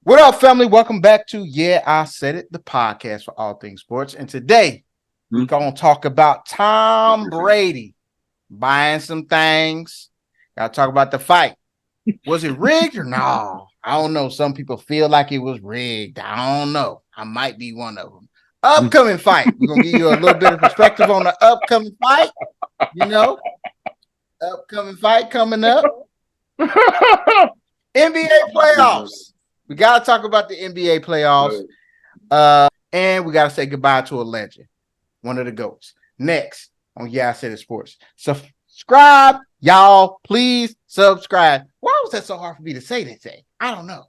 What up, family? Welcome back to Yeah, I Said It, the podcast for all things sports. And today, we're going to talk about Tom Brady buying some things. Got to talk about the fight. Was it rigged or no? I don't know. Some people feel like it was rigged. I don't know. I might be one of them. Upcoming fight. We're going to give you a little bit of perspective on the upcoming fight. You know, upcoming fight coming up. NBA playoffs. We got to talk about the NBA playoffs. And we got to say goodbye to a legend, one of the GOATs. Next on Yeah, I Said It Sports. Subscribe, y'all. Please subscribe. Why was that so hard for me to say that thing? I don't know.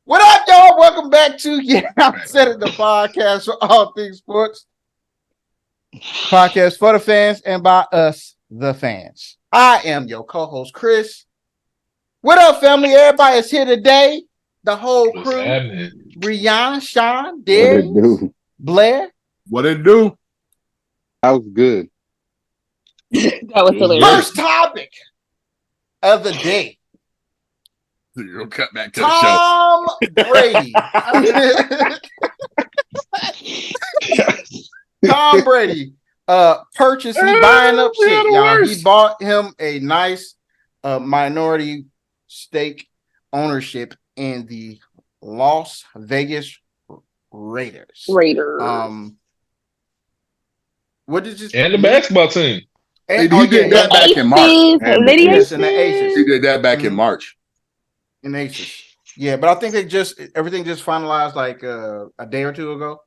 What up, y'all? Welcome back to Yeah, I Said It, the podcast for all things sports. Podcast for the fans and by us, the fans. I am your co-host, Chris. What up, family? Everybody is here today. The whole crew. Brianna, Sean, Darius, Blair. What it do? That was good. That was hilarious. First topic of the day. You'll cut back to Tom Brady. Tom Brady purchased, he buying up shit, y'all. He bought him a nice minority stake ownership in the Las Vegas Raiders. What did you and the basketball team? And, he did that back in March. Yes, and the Aces. He did that back in March. In Aces. Yeah, but I think everything just finalized like a day or two ago.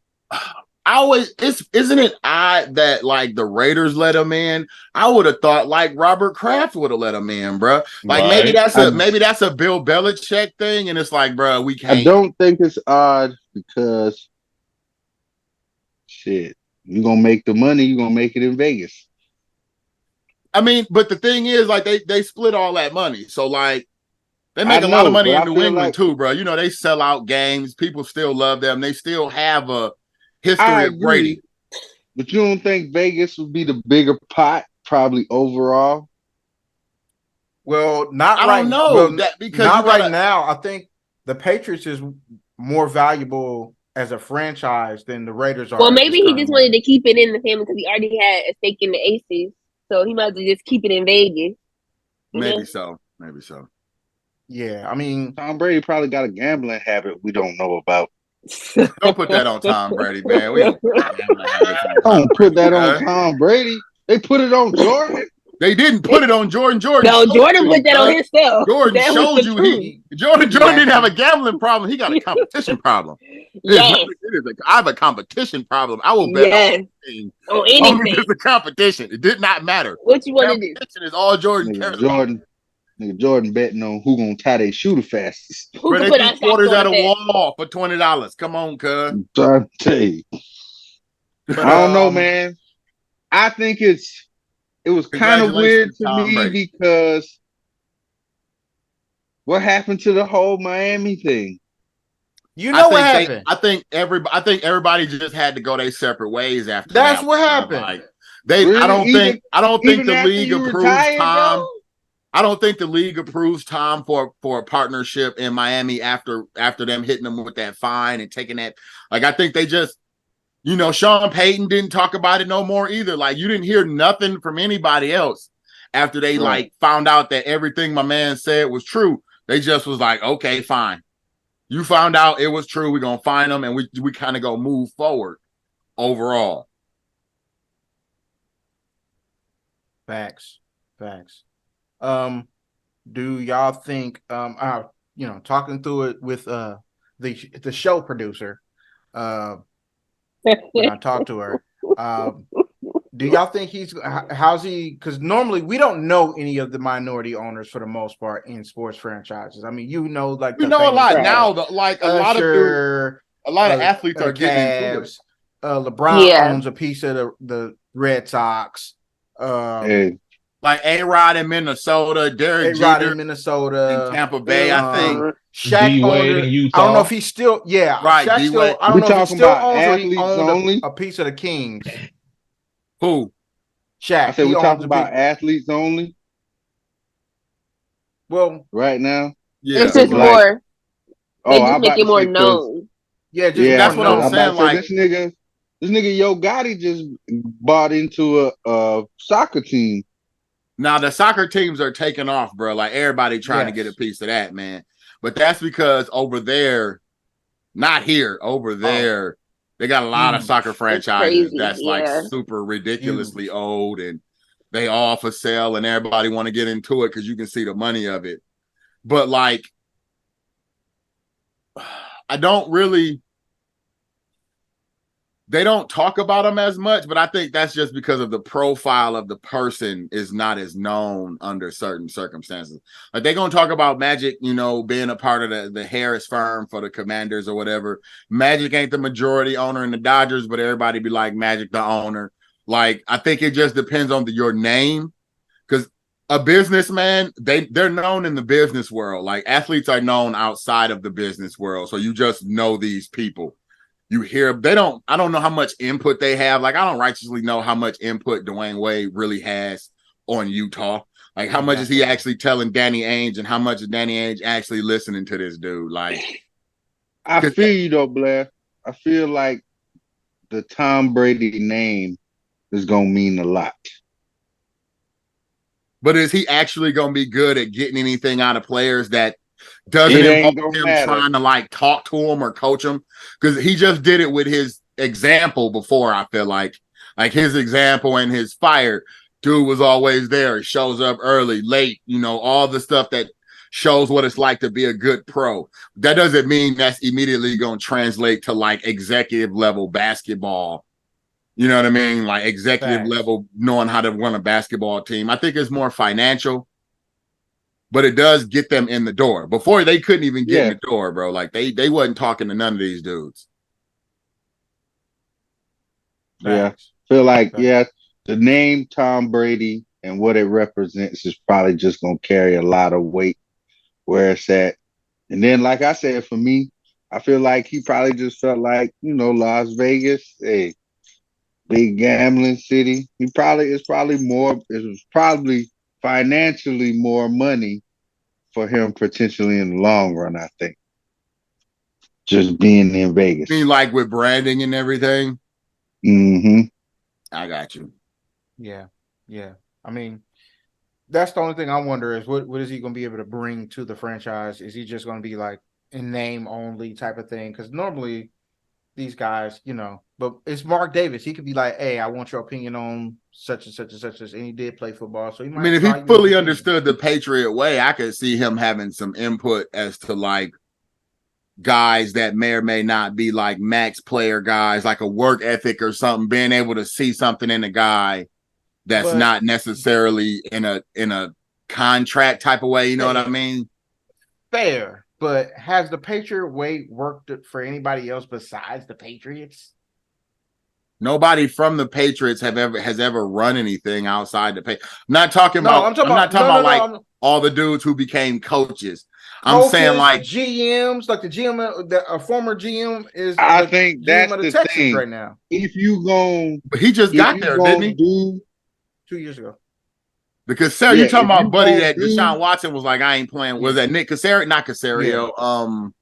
Isn't it odd that like the Raiders let him in? I would have thought like Robert Kraft would have let him in, bro. Like maybe that's a Bill Belichick thing, and it's like, bro, we can't. I don't think it's odd because shit, you're gonna make the money, you're gonna make it in Vegas. I mean, but the thing is, like they split all that money, so like. They make a lot of money in New England too, bro. You know, they sell out games. People still love them. They still have a history of Brady. But you don't think Vegas would be the bigger pot, probably overall? Well, not I right. don't know well, that because not right now. I think the Patriots is more valuable as a franchise than the Raiders are. Well, maybe he just wanted to keep it in the family because he already had a stake in the Aces, so he might as well just keep it in Vegas. Maybe so. Yeah, I mean, Tom Brady probably got a gambling habit we don't know about. Don't put that on Tom Brady, man. Don't put that on Tom Brady. They put it on Jordan. They didn't put it on Jordan. No, Jordan put that on himself. Jordan showed you Jordan didn't have a gambling problem. He got a competition problem. Yes. I have a competition problem. I will bet on anything. It's a competition. It did not matter. What you want to do? Competition is all Jordan. Jordan betting on who gonna tie their shoe the fastest. Who can put quarters at a wall for $20? Come on, cuz. I'm trying to tell you. I don't know, man. I think it was kind of weird to me because what happened to the whole Miami thing? You know what happened? I think everybody just had to go their separate ways after that's that. What happened. Like, I don't think the league approves Tom. I don't think the league approves Tom for a partnership in Miami after them hitting them with that fine and taking that. Like, I think they just, Sean Payton didn't talk about it no more either. Like, you didn't hear nothing from anybody else after they like found out that everything my man said was true. They just was like, okay, fine. You found out it was true. We're going to find them and we kind of go move forward overall. Facts. Do y'all think talking through it with the show producer when I talked to her, do y'all think how's he, because normally we don't know any of the minority owners for the most part in sports franchises. I mean, like a lot now, a lot of athletes are getting into it. LeBron owns a piece of the Red Sox. Like A-Rod in Minnesota, Derek A-Rod Jeter in Minnesota, in Tampa Bay, I think. Shaq owned it. Utah. I don't know if he's still, right. Shaq still, I don't know if he still owns or he owned a piece of the Kings. Who? Shaq. I said we're talking about athletes only. Well, right now, it's just more. They just make it more known. Yeah, that's what I'm saying. Like this nigga Yo Gotti just bought into a soccer team. Now the soccer teams are taking off, bro. Like everybody trying to get a piece of that, man. But that's because over there, not here, over there, they got a lot of soccer franchises that's like super ridiculously old, and they all for sale, and everybody want to get into it because you can see the money of it. But like, I don't really. They don't talk about them as much, but I think that's just because of the profile of the person is not as known under certain circumstances. Like they're going to talk about Magic, you know, being a part of the Harris firm for the Commanders or whatever. Magic ain't the majority owner in the Dodgers, but everybody be like Magic the owner. Like I think it just depends on your name, because a businessman, they're known in the business world. Like athletes are known outside of the business world, so you just know these people. You hear I don't know how much input they have. Like, I don't righteously know how much input Dwayne Wade really has on Utah. Like, how much is he actually telling Danny Ainge, and how much is Danny Ainge actually listening to this dude? Like, I feel you though, Blair. I feel like the Tom Brady name is gonna mean a lot. But is he actually gonna be good at getting anything out of players that doesn't involve him trying to like talk to him or coach him? Because he just did it with his example before. I feel like his example and his fire, dude was always there. He shows up early, late, you know, all the stuff that shows what it's like to be a good pro. That doesn't mean that's immediately going to translate to like executive level basketball. You know what I mean? Like executive level, knowing how to run a basketball team. I think it's more financial, but it does get them in the door. Before they couldn't even get in the door, bro. Like they wasn't talking to none of these dudes. Yeah. Feel like, the name Tom Brady and what it represents is probably just gonna carry a lot of weight where it's at. And then, like I said, for me, I feel like he probably just felt like, you know, Las Vegas, a big gambling city. It was probably financially more money for him potentially in the long run, I think. Just being in Vegas. You mean like with branding and everything? Mm-hmm. I got you. Yeah. I mean, that's the only thing I wonder is what is he going to be able to bring to the franchise? Is he just going to be like in name only type of thing? Because normally these guys, you know, but it's Mark Davis. He could be like, hey, I want your opinion on such and such and such, and he did play football. So he might, if he fully understood the Patriot way, I could see him having some input as to like guys that may or may not be like max player guys, like a work ethic or something, being able to see something in a guy that's not necessarily in a contract type of way. You know what I mean? Fair. But has the Patriot way worked for anybody else besides the Patriots? Nobody from the Patriots has ever run anything outside the Patriots. I'm not talking about all the dudes who became coaches. I'm saying like GMs, like the GM, a former GM is. I think that's the Texans thing right now. If you go, but he just got there, didn't he? 2 years ago. Because Sarah, you talking about buddy that Deshaun Watson was like, I ain't playing. Was that Nick Casario? Not Casario.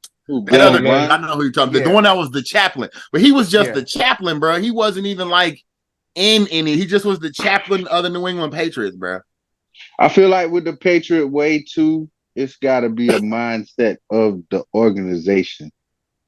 That other guy, I don't know who you're talking about. The one that was the chaplain, but he was just the chaplain, bro. He wasn't even like in any. He just was the chaplain of the New England Patriots, bro. I feel like with the Patriot way too, it's got to be a mindset of the organization.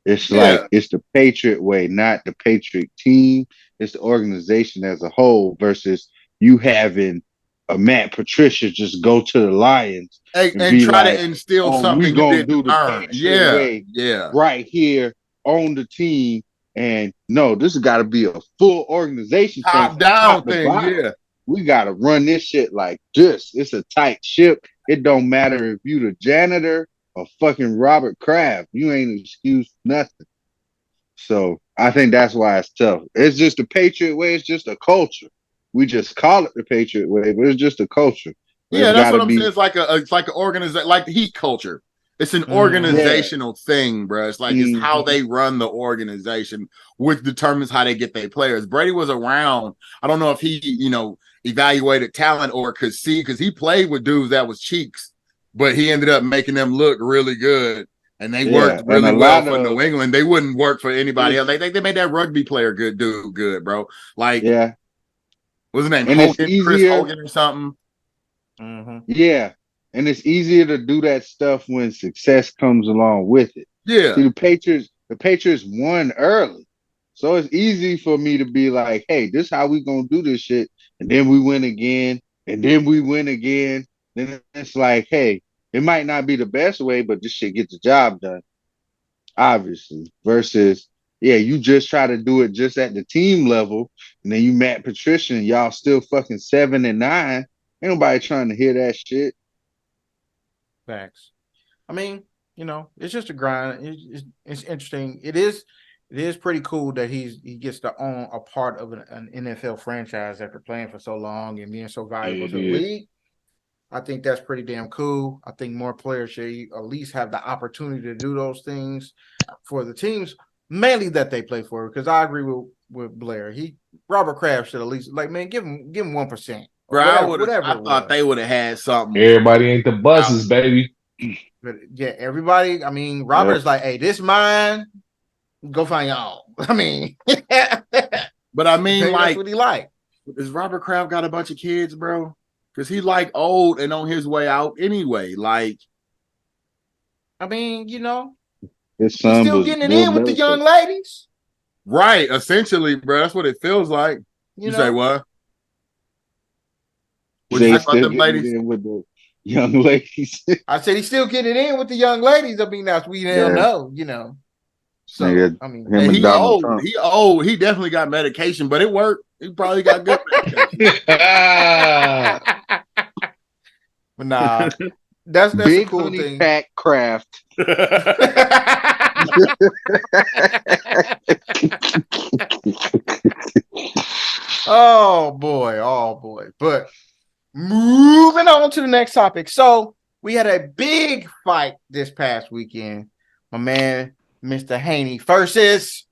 It's like it's the Patriot way, not the Patriot team. It's the organization as a whole versus you having a Matt Patricia just go to the Lions and try to instill something. We gonna do the Patriot way, right here on the team. And no, this has got to be a full organization, top down thing. We got to run this shit like this. It's a tight ship. It don't matter if you the janitor or fucking Robert Kraft. You ain't excused nothing. So I think that's why it's tough. It's just the Patriot way. It's just a culture. We just call it the Patriot way, but it's just a culture. Yeah, that's what I'm saying. It's like an organization, like the Heat culture. It's an organizational thing, bro. It's like it's how they run the organization, which determines how they get their players. Brady was around. I don't know if he, evaluated talent or could see, because he played with dudes that was cheeks, but he ended up making them look really good. And they worked really well for New England. They wouldn't work for anybody else. They made that rugby player good, bro. Like, what's his name? Chris Hogan or something. Yeah. And it's easier to do that stuff when success comes along with it. Yeah. See, the Patriots won early. So it's easy for me to be like, hey, this is how we gonna do this shit. And then we win again. And then we win again. Then it's like, hey, it might not be the best way, but this shit gets the job done. Obviously. Versus, you just try to do it just at the team level. And then you Matt Patricia and y'all still fucking 7-9. Ain't nobody trying to hear that shit. Facts. I mean, it's just a grind. It's interesting. It is pretty cool that he gets to own a part of an NFL franchise after playing for so long and being so valuable to the league. I think that's pretty damn cool. I think more players should at least have the opportunity to do those things for the teams, mainly that they play for. Because I agree with Blair. Robert Kraft should at least give him 1%. Bro, I thought they would have had something. Everybody ain't the buses, baby. But yeah, everybody. I mean, Robert's like, hey, this mine. Go find your own. I mean, but I mean, that's what he like. Does Robert Kraft got a bunch of kids, bro? Because he old and on his way out anyway. Like, I mean, his son he's still getting it in with the young ladies. Right, essentially, bro. That's what it feels like. You say what? What do you think about them ladies? With the young ladies. I said he's still getting it in with the young ladies. I mean, that's we don't know, So I mean, he old. Trump. He old. He definitely got medication, but it worked. He probably got good medication. But nah, that's big a cool honey thing. Pack Kraft. Oh boy. But moving on to the next topic. So we had a big fight this past weekend. My man, Mr. Haney versus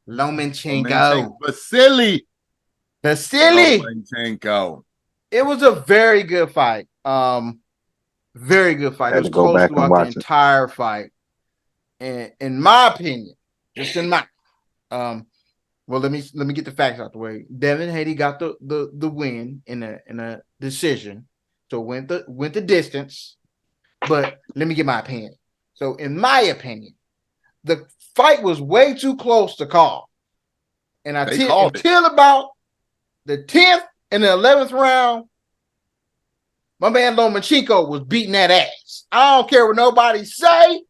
Lomachenko. Vasily. Lomachenko. It was a very good fight. Very good fight. It was close throughout the entire fight. And in my opinion, just in my well, let me get the facts out the way. Devin Haney got the win in a decision. So went the distance. But let me get my opinion. So in my opinion, the fight was way too close to call. And until about the 10th and the 11th round, my man Lomachenko was beating that ass. I don't care what nobody say.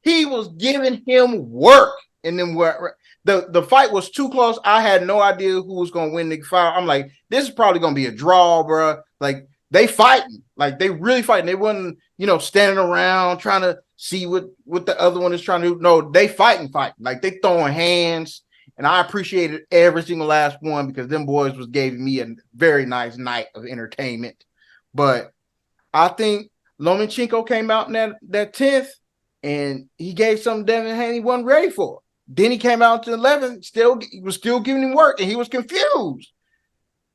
He was giving him work. And then the fight was too close. I had no idea who was going to win the fight. I'm like, this is probably going to be a draw, bro. Like, they fighting. Like, they really fighting. They wasn't, standing around trying to see what the other one is trying to do. No, they fighting. Like, they throwing hands. And I appreciated every single last one because them boys was giving me a very nice night of entertainment. But I think Lomachenko came out in that 10th and he gave something Devin Haney wasn't ready for. Then he came out to 11th, he was still giving him work and he was confused.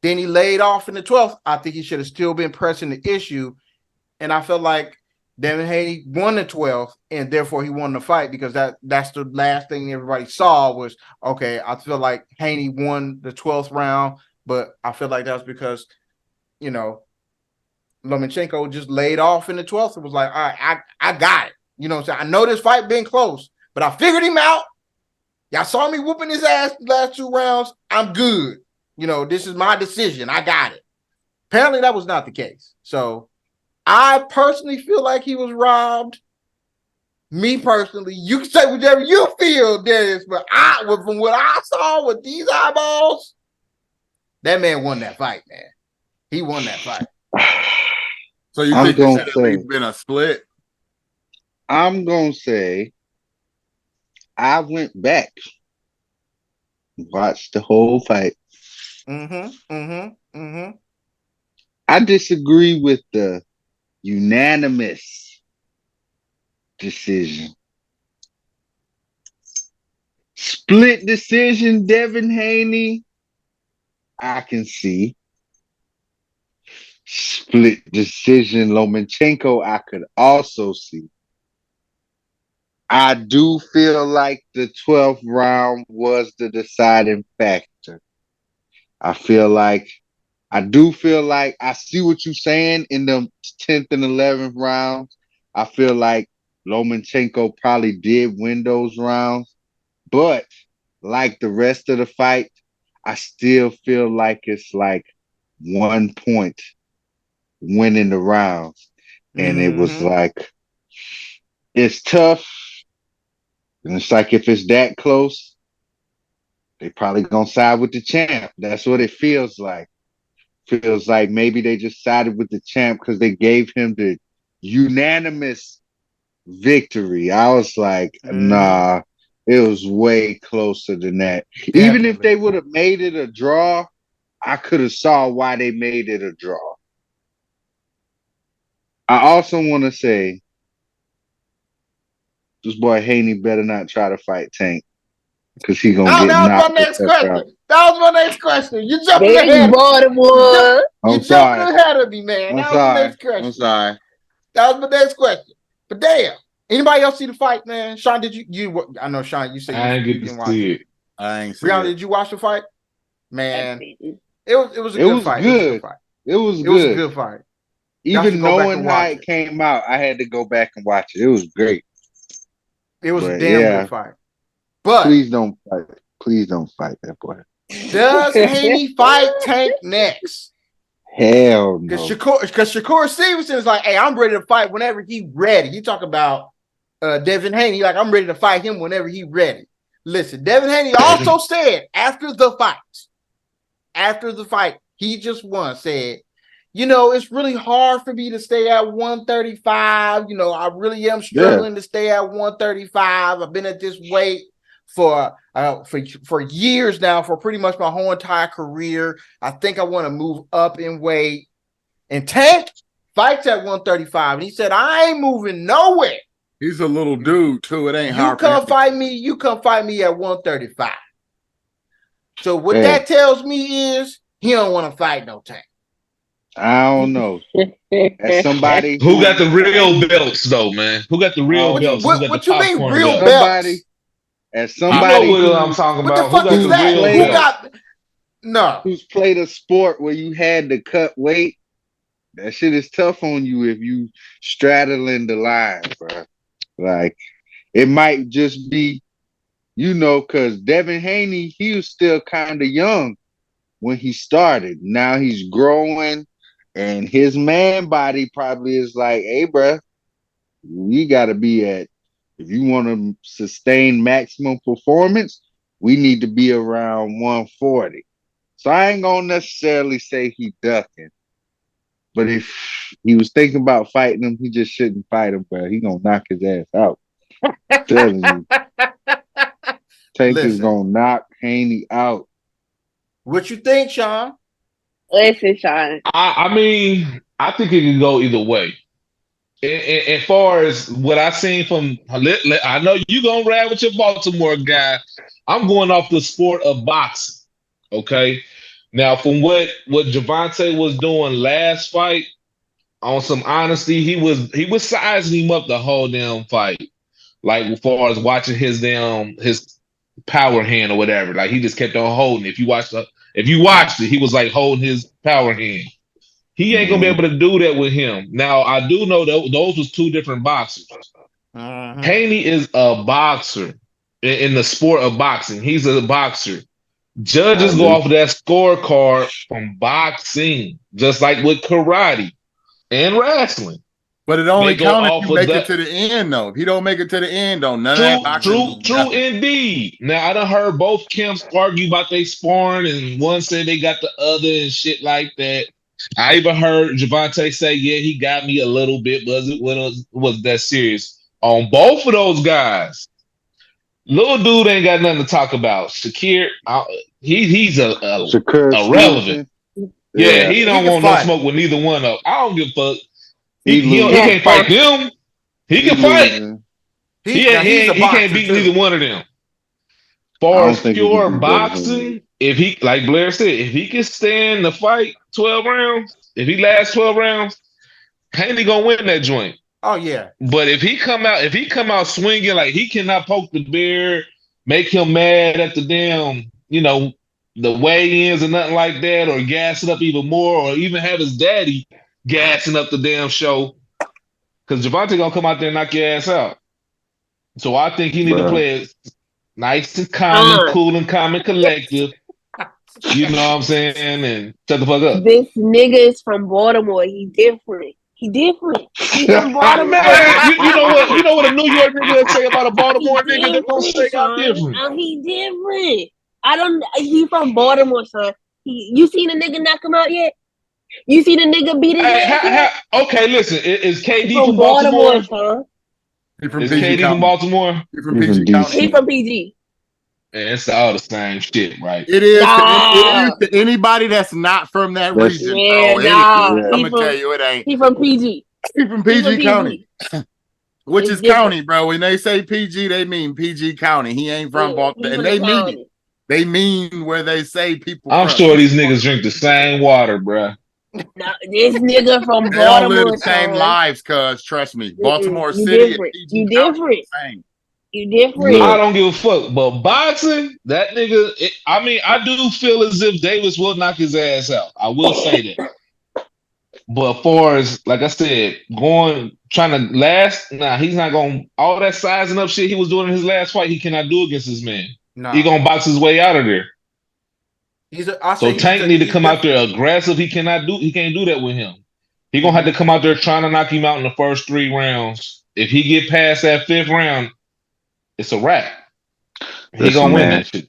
Then he laid off in the 12th. I think he should have still been pressing the issue. And I felt like Devin Haney won the 12th and therefore he won the fight because that's the last thing everybody saw was, okay, I feel like Haney won the 12th round, but I feel like that's because, Lomachenko just laid off in the 12th. It was like, all right, I got it. You know what I'm saying? I know this fight been close, but I figured him out. Y'all saw me whooping his ass the last 2 rounds. I'm good. This is my decision. I got it. Apparently that was not the case. So I personally feel like he was robbed. Me personally, you can say whatever you feel, Dennis, but from what I saw with these eyeballs, that man won that fight, man. He won that fight. So you think it should have been a split? I'm going to say I went back, watched the whole fight, I disagree with the unanimous decision. Split decision, Devin Haney, I can see. Split decision, Lomachenko, I could also see. I do feel like the 12th round was the deciding factor. I do feel like I see what you're saying in the 10th and 11th rounds. I feel like Lomachenko probably did win those rounds, but like the rest of the fight, I still feel like it's like 1 point winning the rounds. And it was like, it's tough. And it's like, if it's that close, they probably gonna side with the champ. That's what it feels like. Feels like maybe they just sided with the champ because they gave him the unanimous victory. I was like, nah, it was way closer than that. Definitely. Even if they would have made it a draw, I could have saw why they made it a draw. I also want to say, this boy Haney better not try to fight Tank because he gonna get knocked. That was my next question. You jumping ahead. Baltimore. You jumping ahead of me, man. That was my next question. I'm sorry. That was my next question. But damn, anybody else see the fight, man? Sean, did you? I know Sean. You said I you didn't see it. I ain't see Brianna, it. did you watch the fight? Man, it was a good fight. It was a good fight. It was a good fight. Even knowing how it came out, I had to go back and watch it. It was great. It was a damn good fight. But please don't fight. Please don't fight that boy. Does Haney fight Tank next? Hell no. Because Shakur Stevenson is like, hey, I'm ready to fight whenever he ready. You talk about Devin Haney, like, I'm ready to fight him whenever he ready. Listen, Devin Haney also said after the fight, he just won, said, it's really hard for me to stay at 135. I really am struggling to stay at 135. I've been at this weight for years now, for pretty much my whole entire career. I think I want to move up in weight. And Tank fights at 135. And he said, I ain't moving nowhere. He's a little dude, too. It ain't hard. You come fight me at 135. So what that tells me is he don't want to fight no Tank. I don't know. As somebody who got the real belts, though, man? Who got the real belts? What you mean real belts? Somebody, you know what I'm talking about. What the fuck is that? Who got who's played a sport where you had to cut weight? That shit is tough on you if you straddling the line, bro. Like, it might just be, because Devin Haney, he was still kind of young when he started. Now he's growing, and his man body probably is like, hey, bro, we got to be at, if you want to sustain maximum performance, we need to be around 140. So I ain't going to necessarily say he ducking. But if he was thinking about fighting him, he just shouldn't fight him, bro. He going to knock his ass out. I'm telling you. Tank is going to knock Haney out. What you think, Sean? Listen, Sean. I mean, I think it can go either way. As far as what I've seen from, I know you gonna ride with your Baltimore guy. I'm going off the sport of boxing. Okay, now from what Gervonta was doing last fight, on some honesty, he was sizing him up the whole damn fight. Like, as far as watching his power hand or whatever, like he just kept on holding. If you watched it, he was like holding his power hand. He ain't gonna be able to do that with him. Now, I do know that those was two different boxers. Haney is a boxer in the sport of boxing. He's a boxer. Judges go off of that scorecard from boxing, just like with karate and wrestling. But it only counts if you make it to the end, though. If you don't make it to the end, though, none of that boxing. True, indeed. Now, I done heard both camps argue about they sparring, and one said they got the other and shit like that. I even heard Gervonta say, yeah, he got me a little bit, but it was that serious. On both of those guys, little dude ain't got nothing to talk about. Shakir, he's a Shakur irrelevant. Yeah, he don't want no fight. smoke with neither one of them. I don't give a fuck. He can't fight them. He can fight. Losing. He can't beat neither one of them. Far as pure boxing, if he, like Blair said, if he can stand the fight 12 rounds, if he lasts 12 rounds, Haney gonna win that joint. Oh yeah. But if he come out swinging, like he cannot poke the bear, make him mad at the damn, the weigh-ins or nothing like that, or gas it up even more, or even have his daddy gassing up the damn show, because Javante gonna come out there and knock your ass out. So I think he need to play it nice and calm and cool and calm and collective. You know what I'm saying? And shut the fuck up. This nigga is from Baltimore. He different. He from Baltimore. You know what a New York nigga say about a Baltimore nigga? They're gonna say I'm different. He different. He from Baltimore, son. You seen a nigga knock him out yet? You seen a nigga beat his ass? Okay, listen. Is KD from Baltimore? Son. Is KD from Baltimore? He from PG County. He from PG. Man, it's all the same shit, right? It is to anybody that's not from that region. I'm gonna tell you, it ain't. He from PG. He from PG County. Which is different. County, bro. When they say PG, they mean PG County. He ain't from Baltimore. And they mean it. They mean where they say people. I'm sure these niggas drink the same water, bro. No, this nigga from Baltimore. They don't live the same lives, cuz trust me. Baltimore City and PG you County different. Same. You different. I don't give a fuck. But boxing, that nigga, I do feel as if Davis will knock his ass out. I will say that. But as far as, like I said, trying to last, he's not going, all that sizing up shit he was doing in his last fight, he cannot do against this man. Nah. He going to box his way out of there. Tank need to come out there aggressive. He can't do that with him. He going to have to come out there trying to knock him out in the first 3 rounds. If he get past that 5th round, it's a wrap. He going to win that shit.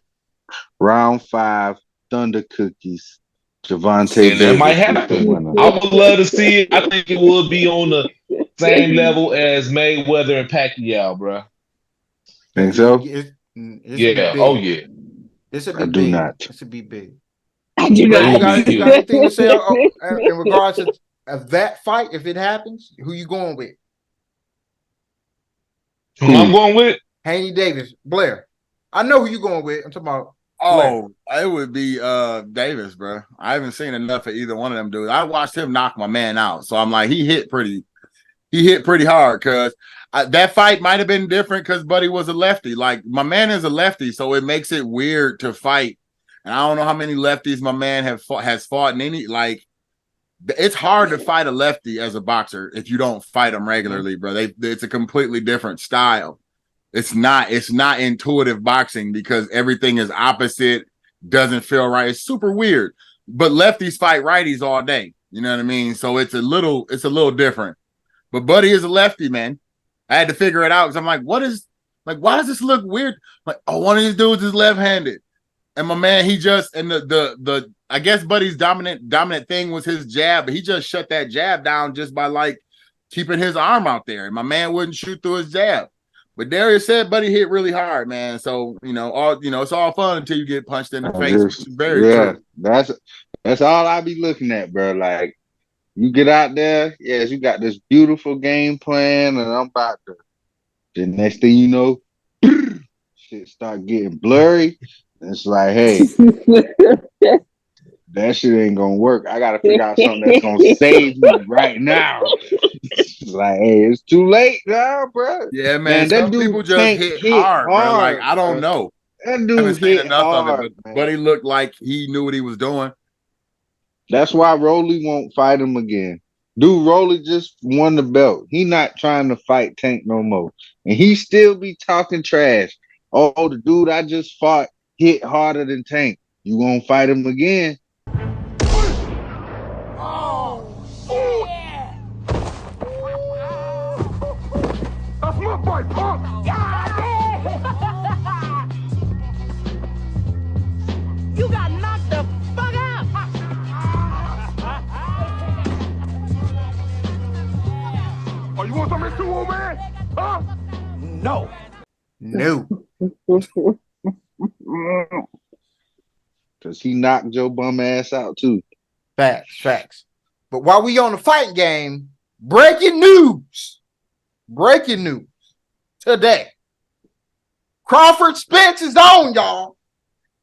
Round 5, Thunder Cookies. Javante. That might happen. I would love to see it. I think it would be on the same level as Mayweather and Pacquiao, bro. Think so? Yeah. Oh, yeah. This would be I big. do not. This would be big. I do not. You got anything to say in regards to that fight? If it happens, who you going with? Who I'm going with? Haney Davis. Blair. I know who you going with. I'm talking about. Oh, it would be Davis, bro. I haven't seen enough of either one of them dudes. I watched him knock my man out, so I'm like, he hit pretty hard. Cause that fight might have been different because Buddy was a lefty. Like my man is a lefty, so it makes it weird to fight. And I don't know how many lefties my man has fought in any. Like, it's hard to fight a lefty as a boxer if you don't fight them regularly, bro. It's a completely different style. It's not intuitive boxing because everything is opposite, doesn't feel right. It's super weird. But lefties fight righties all day. You know what I mean? So it's a little different. But Buddy is a lefty, man. I had to figure it out because I'm like, why does this look weird? Like, oh, one of these dudes is left-handed. And my man, he just, and the I guess Buddy's dominant thing was his jab, but he just shut that jab down just by like keeping his arm out there. And my man wouldn't shoot through his jab. But Darius said Buddy hit really hard, man. So, it's all fun until you get punched in the face. Which is very true. That's all I be looking at, bro. Like, you get out there, yes, you got this beautiful game plan, and I'm about to. The next thing you know, shit start getting blurry. It's like, hey, that shit ain't gonna work. I gotta figure out something that's gonna save me right now. It's like, hey, it's too late now, bro. Yeah, man. Some people just hit hard, bro. Like, I don't know. That dude hit hard, but Buddy looked like he knew what he was doing. That's why Rolly won't fight him again. Dude, Rolly just won the belt. He not trying to fight Tank no more. And he still be talking trash. Oh, the dude I just fought hit harder than Tank. You won't fight him again? Oh, yeah. That's my fight, punk. You got knocked the fuck out. Oh, you want something too, old man? Huh? No. because he knocked Joe bum ass out too. Facts. But while we on the fight game, breaking news today. Crawford Spence is on, y'all.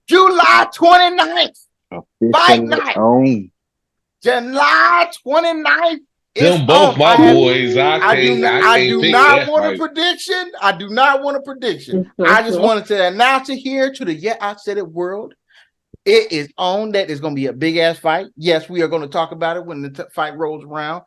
July 29th. Fight night. July 29th. Them both my boys. I do not want a prediction. I do not want a prediction. I just wanted to announce it here to the Yeah, I Said It world. It is on. That is going to be a big ass fight. Yes, we are going to talk about it when the fight rolls around.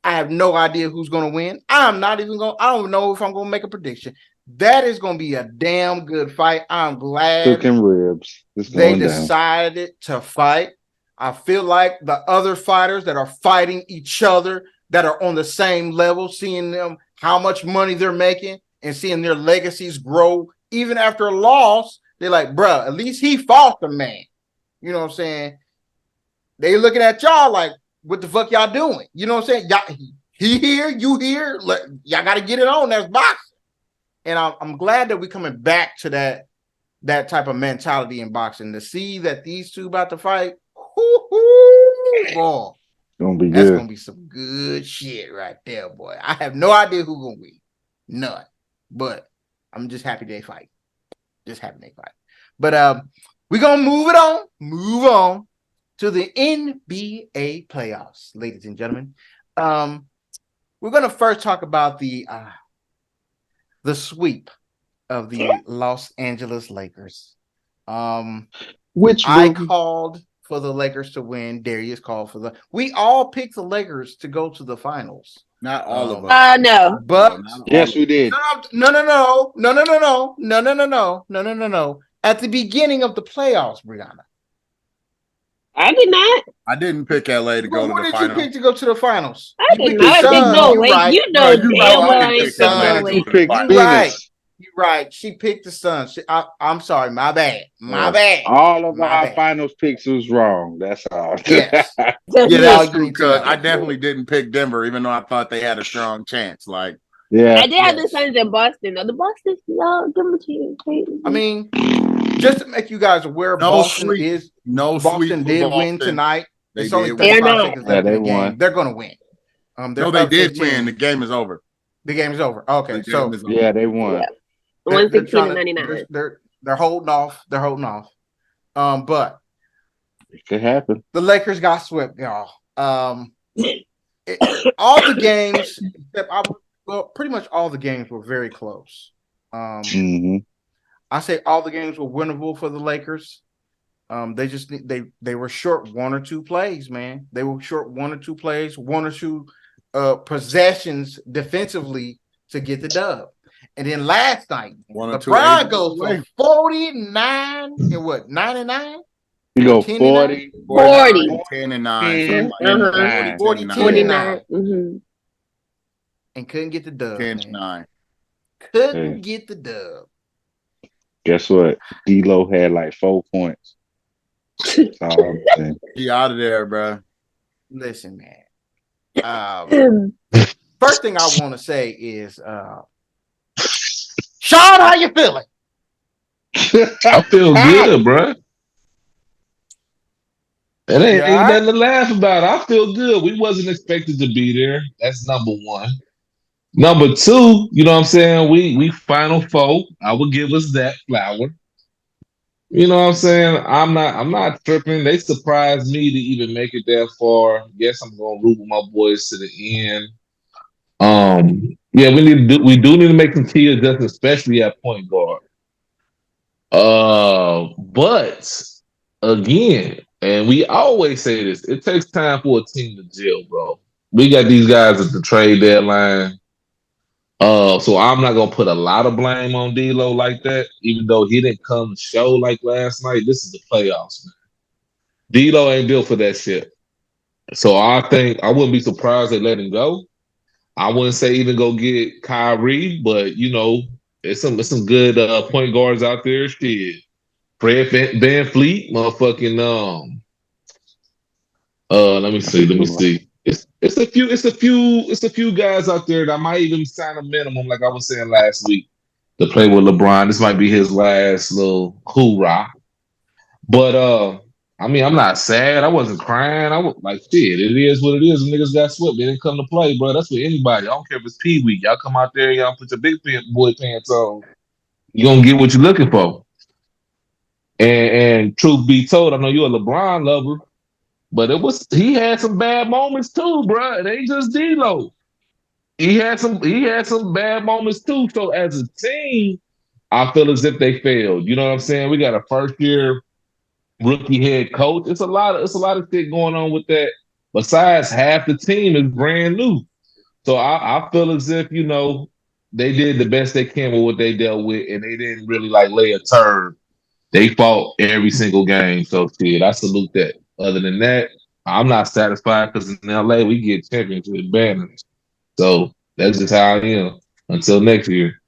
I have no idea who's going to win. I don't know if I'm going to make a prediction. That is going to be a damn good fight. I'm glad cooking ribs. They decided to fight. I feel like the other fighters that are fighting each other that are on the same level, seeing them how much money they're making and seeing their legacies grow even after a loss, they're like, bruh, at least he fought the man. You know what I'm saying? They looking at y'all like, what the fuck y'all doing? You know what I'm saying? Y'all, he here, you here. Y'all got to get it on. That's boxing. And I'm glad that we're coming back to that type of mentality in boxing. To see that these two about to fight, boy, that's gonna be some good shit right there, boy. I have no idea who's gonna win. None. But I'm just happy they fight. But we're gonna move on to the NBA playoffs, ladies and gentlemen. We're gonna first talk about the sweep of the Los Angeles Lakers. Which I called for the Lakers to win. Darius called for we all picked the Lakers to go to the finals. Not all of us. No. But yes, we did. No. At the beginning of the playoffs, Brianna. I did not. I didn't pick LA to go to the finals. What did you pick to go to the finals? I did not pick no way. Right. You know damn well I ain't pick no way. You picked You're right. She picked the Suns. I'm sorry. My bad. All of our finals picks was wrong. That's all. Yes. That's true, because I definitely didn't pick Denver, even though I thought they had a strong chance. I did have the Suns in Boston. The Boston, y'all, give them a chance. I mean, just to make you guys aware, Boston did win tonight. It's only 35 seconds left in the game. They're going to win. They did win. The game is over. The game is over. Okay, they won. Yeah. 116-99. They're holding off. But it could happen. The Lakers got swept, y'all. All the games, pretty much all the games were very close. I say all the games were winnable for the Lakers. They were short one or two plays, man. They were short one or two plays, one or two possessions defensively to get the dub. And then last night, LeBron goes for 49 and what, 99? You go 40, 10 and 9. 40, 10 and 9. And couldn't get the dub. 10 and 9. Couldn't get the dub. Guess what? D-Lo had like 4 points. He out of there, bro. Listen, man. First thing I want to say is, Sean, how you feeling? I feel good, bro. It ain't nothing to laugh about. I feel good. We wasn't expected to be there. That's number one. Number two, you know what I'm saying? We Final Four. I would give us that flower. You know what I'm saying? I'm not tripping. They surprised me to even make it that far. Yes, I'm gonna root with my boys to the end. Yeah, we do need to make some key adjustments, especially at point guard. But again, and we always say this, it takes time for a team to gel, bro. We got these guys at the trade deadline. So I'm not gonna put a lot of blame on D-Lo like that, even though he didn't come show like last night. This is the playoffs, man. D-Lo ain't built for that shit. So I think I wouldn't be surprised they let him go. I wouldn't say even go get Kyrie, but it's some good point guards out there. Shit, Fred VanVleet, motherfucking let me see. It's a few guys out there that might even sign a minimum, like I was saying last week, to play with LeBron. This might be his last little hoorah. But I mean, I'm not sad. I wasn't crying. I was like, shit, it is what it is. The niggas got swept. They didn't come to play, bro. That's with anybody. I don't care if it's Pee Week. Y'all come out there, y'all put your boy pants on. You gonna get what you're looking for. And truth be told, I know you're a LeBron lover, but he had some bad moments too, bro. It ain't just D'Lo. He had some bad moments too. So as a team, I feel as if they failed. You know what I'm saying? We got a first year rookie head coach. It's a lot of shit going on with that. Besides, half the team is brand new. So I feel as if, they did the best they can with what they dealt with, and they didn't really like lay a turn. They fought every single game. So shit, I salute that. Other than that, I'm not satisfied because in LA we get championship banners. So that's just how I am until next year.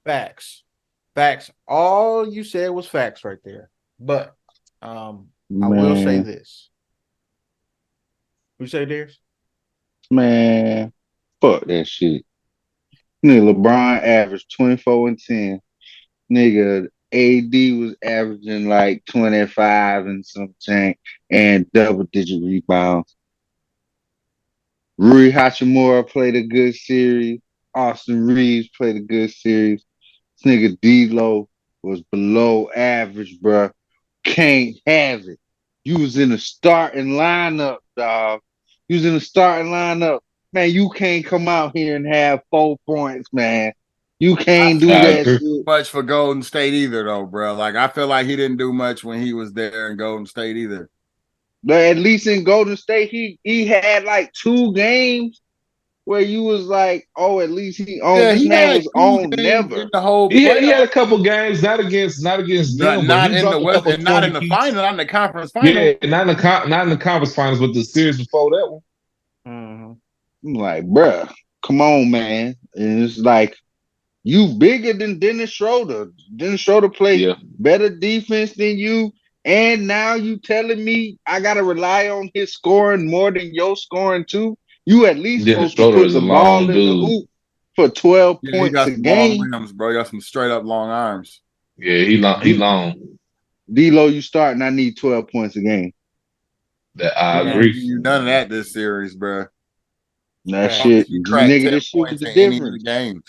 Facts. All you said was facts right there. But I will say this. You say this? Man, fuck that shit. Nigga, LeBron averaged 24 and 10. Nigga, AD was averaging like 25 and something and double-digit rebounds. Rui Hachimura played a good series. Austin Reeves played a good series. This nigga D'Lo was below average, bro. Can't have it. You was in the starting lineup, dog. You was in the starting lineup. Man, you can't come out here and have 4 points, man. You can't do that shit. Much for Golden State either, though, bro. Like, I feel like he didn't do much when he was there in Golden State either. But at least in Golden State, he had like 2 games where you was like, oh, at least he on. Yeah, This he man had was 2 on games never. in the whole He playoff. had a couple games, not against them, but Not he in the dropped a West couple and not in the 20 piece. final, not in the conference final. Yeah, not in the conference finals, but the series before that one. I'm like, bruh, come on, man. And it's like, you bigger than Dennis Schroeder. Dennis Schroeder played better defense than you. And now you telling me I gotta rely on his scoring more than your scoring too? You at least Dennis supposed to Schroeder put is a the ball long in the dude. hoop for 12 Yeah, he points got a some long game. limbs, bro. He got some straight up long arms. Yeah, he long. D'Lo, you starting, I need 12 points a game. That I He agree. ain't give you none of that this series, bro. That shit, You cracked nigga, 10 this shit was points the in any of the difference. games.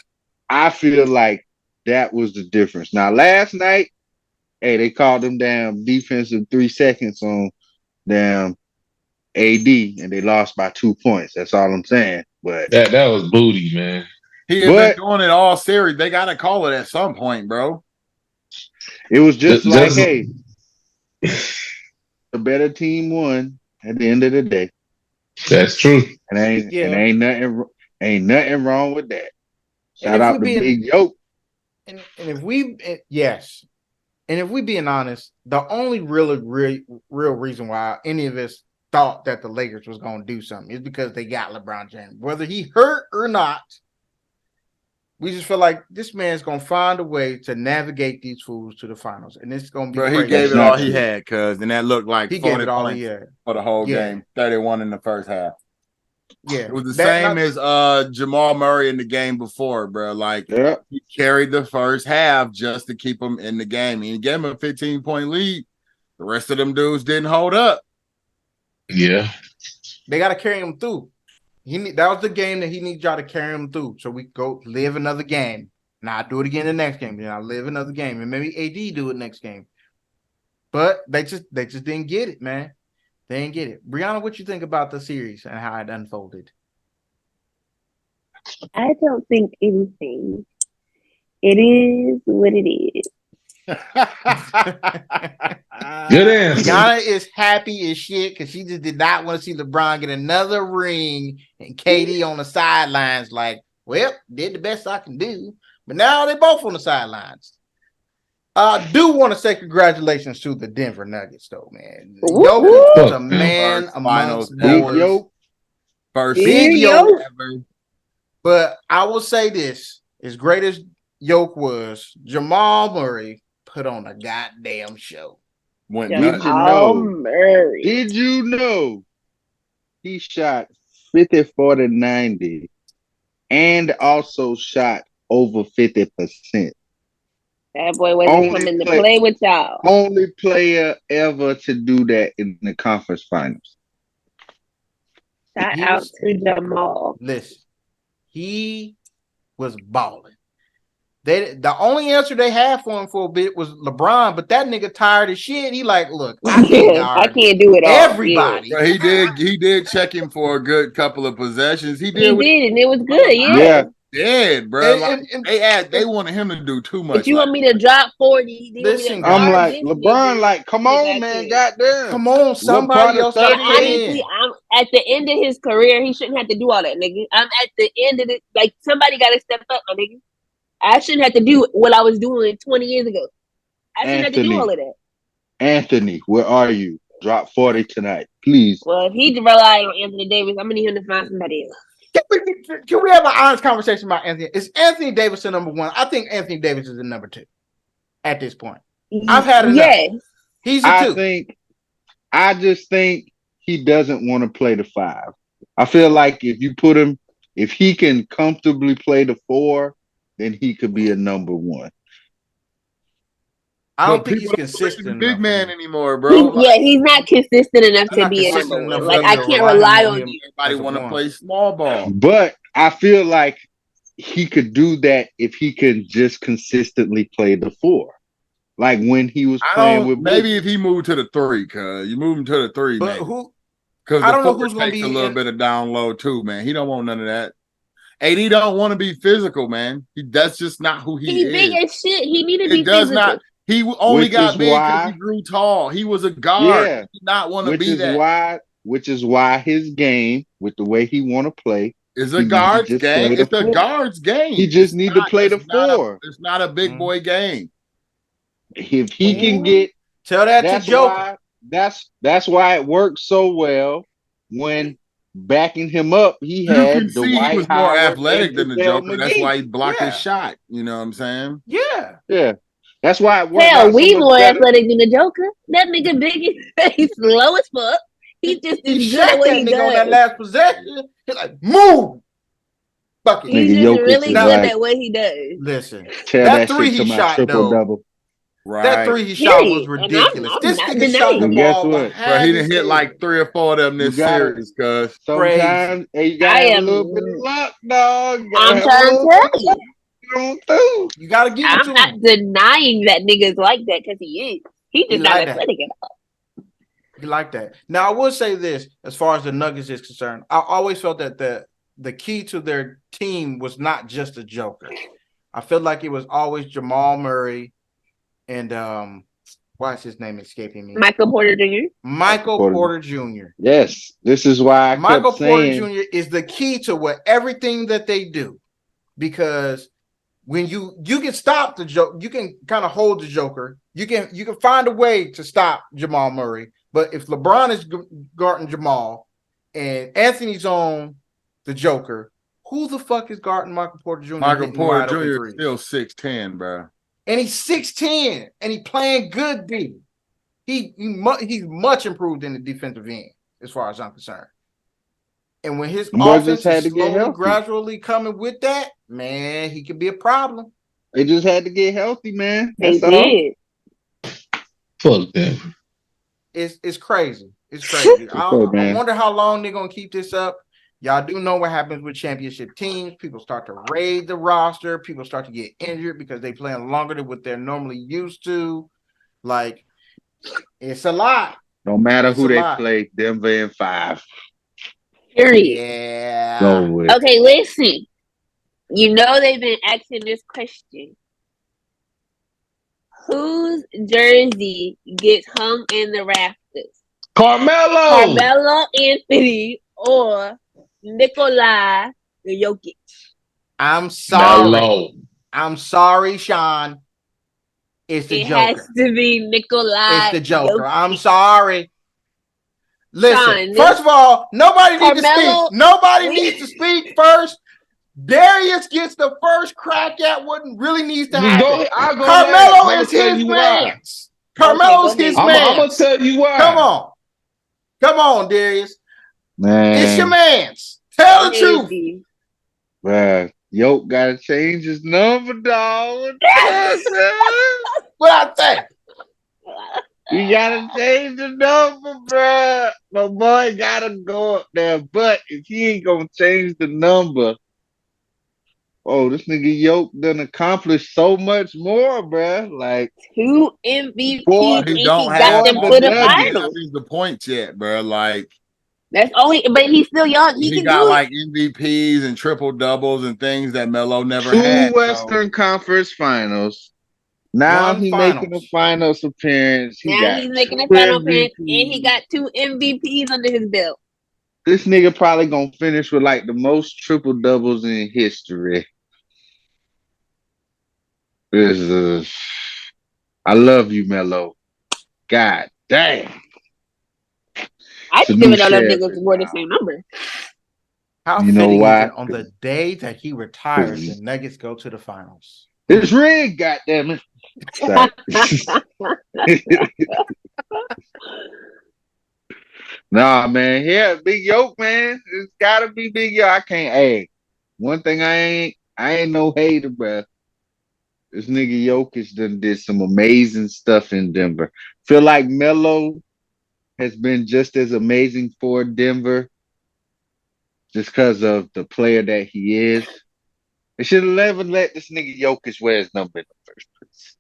I feel like that was the difference. Now, last night, hey, they called them damn defensive 3 seconds on damn AD, and they lost by 2 points. That's all I'm saying. But that was booty, man. He had been doing it all series. They gotta call it at some point, bro. It was just like, hey, the better team won at the end of the day. That's true. And ain't nothing wrong with that. Shout out to Big Yoke. And if we and if we being honest, the only real reason why any of us thought that the Lakers was going to do something is because they got LeBron James. Whether he hurt or not, we just feel like this man's going to find a way to navigate these fools to the finals. And it's going to be crazy. He gave it all he had, cuz. And that looked like he gave it all he had for the whole game. 31 in the first half. Yeah. It was the same as Jamal Murray in the game before, bro. Like, he carried the first half just to keep him in the game. He gave him a 15-point lead. The rest of them dudes didn't hold up. Yeah. They got to carry him through. That was the game that he needs y'all to carry him through. So we go live another game. Now I do it again the next game. Then I live another game. And maybe AD do it next game. But they just didn't get it, man. They didn't get it. Brianna, what you think about the series and how it unfolded? I don't think anything. It is what it is. Good answer. Brianna is happy as shit because she just did not want to see LeBron get another ring and KD on the sidelines like, well, did the best I can do. But now they're both on the sidelines. I do want to say congratulations to the Denver Nuggets, though, man. Jokic is a man amongst boys. First big Jokic ever. But I will say this: as great as Jokic was, Jamal Murray put on a goddamn show. Did you know he shot 50, 40, 90 and also shot over 50%? That boy wasn't coming to play with y'all. Only player ever to do that in the conference finals. Shout out to Jamal. Listen, he was balling. The only answer they had for him for a bit was LeBron, but that nigga tired as shit. He like, look, I can't do it all. Everybody. Yeah. He did check him for a good couple of possessions. He did, and it was good. Yeah. Dead, bro. They wanted him to do too much. But you want me to drop 40? Listen, I'm like LeBron. Like, come on, man, goddamn, come on, somebody else. Honestly, I'm at the end of his career. He shouldn't have to do all that, nigga. I'm at the end of it. Like, somebody got to step up, my nigga. I shouldn't have to do what I was doing 20 years ago. I shouldn't have to do all of that. Anthony, where are you? Drop 40 tonight, please. Well, if he relied on Anthony Davis, I'm gonna need him to find somebody else. Can we have an honest conversation about Anthony? Is Anthony Davis the number one? I think Anthony Davis is the number two at this point. I've had enough. Yes. He's a two. I just think he doesn't want to play the 5. I feel like if you put him, if he can comfortably play the 4, then he could be a number 1. I don't think he's consistent. Big man anymore, bro. He's not consistent enough to be a number 1. Like, I can't rely on him. Everybody want to play small ball, but I feel like he could do that if he can just consistently play the 4. Like when he was playing with maybe if he moved to the 3, cause you move him to the 3, but man. Who? Because I don't know who's going to be a little bit of down low too, man. He don't want none of that. AD don't want to be physical, man. That's just not who he is. He's big as shit. He needed to be physical. Not. He only got big because he grew tall. He was a guard. Yeah. He did not want to be that. Which is why his game, with the way he want to play, is a guard's game. It's a guard's game. He just need to play the 4. It's not a big boy game. If he can get, tell that to Joker. That's why it worked so well when backing him up. He had the White he was more athletic than the Joker. That's why he blocked his shot. You know what I'm saying? Yeah. That's why it worked. Hell, we more athletic than the Joker. That nigga big as he's slow as fuck. He just is good at what he does. On that last possession, he's like, move. Fuck it. He's just really good at what he does. Listen, that 3 he shot though. Double. Right. That 3 he shot was ridiculous. This nigga shot the ball. Bro, he didn't hit like 3 or 4 of them this series, cuz. Sometimes you gotta have a little bit of luck, dog. I'm trying to tell you. You gotta give it to him. I'm not denying that nigga's like that because he is. He's just not athletic at all. He like that. Now I will say this, as far as the Nuggets is concerned, I always felt that the key to their team was not just a Joker. I felt like it was always Jamal Murray and why is his name escaping me? Michael Porter Jr. Michael Porter Jr. Yes, this is why Michael Porter Jr. is the key to everything that they do, because when you can stop the joke, you can kind of hold the Joker. You can find a way to stop Jamal Murray. But if LeBron is guarding Jamal and Anthony's on the Joker, who the fuck is guarding Michael Porter Jr.? Michael Porter Jr. is still 6'10", bro. And he's 6'10", and he playing good D. He's much improved in the defensive end, as far as I'm concerned. And when his offense is slowly, gradually coming with that, man, he could be a problem. They just had to get healthy, man. They did. Fuck them. It's crazy. It's crazy. I wonder how long they're gonna keep this up. Y'all do know what happens with championship teams. People start to raid the roster. People start to get injured because they playing longer than what they're normally used to. Like, it's a lot. No matter who they play, Denver in 5. Period. Yeah. Okay, listen. You know they've been asking this question. Whose jersey gets hung in the rafters? Carmelo Anthony or Nikola Jokic? I'm sorry. Melo. I'm sorry, Sean. It's the Joker. It has to be Nikola. It's the Joker. Jokic. I'm sorry. Listen, Sean, first of all, nobody needs to speak. Nobody needs to speak first. Darius gets the first crack at what really needs to happen. Carmelo is his man. Carmelo's his man. I'm going to tell you why. Come on, Darius. Man. It's your man's. Tell the truth. Bruh, Yoke gotta change his number, dog. What I say? You gotta change the number, bruh. My boy gotta go up there. But if he ain't gonna change the number, oh, this nigga Yoke done accomplished so much more, bruh. Like 2 MVPs for, and He he don't got have for them the to the all he don't Nuggets. have finals. is the points yet, bro. Like That's only, but he's still young. He he can got do it. like MVPs and triple doubles and things that Melo never Two had. So Western Conference Finals. Now One he making a finals. finals appearance. He Now got he's making a two final appearance and he MVPs. got 2 MVPs under his belt. This nigga probably gonna finish with like the most triple doubles in history. This is, I love you, Melo. God damn. I It's a just new even know them niggas Sheridan wore the now. same number. How You know fitting is why? it on the day that he retires, the Because Nuggets go to the finals? it's rigged, goddammit. Sorry. Nah, man. Yeah, Big Yoke, man. It's gotta be Big Yoke. I can't. Hey, one thing I ain't no hater, bruh. This nigga Jokic done did some amazing stuff in Denver. Feel like Melo has been just as amazing for Denver just because of the player that he is. They should have never let this nigga Jokic wear his number in the first place.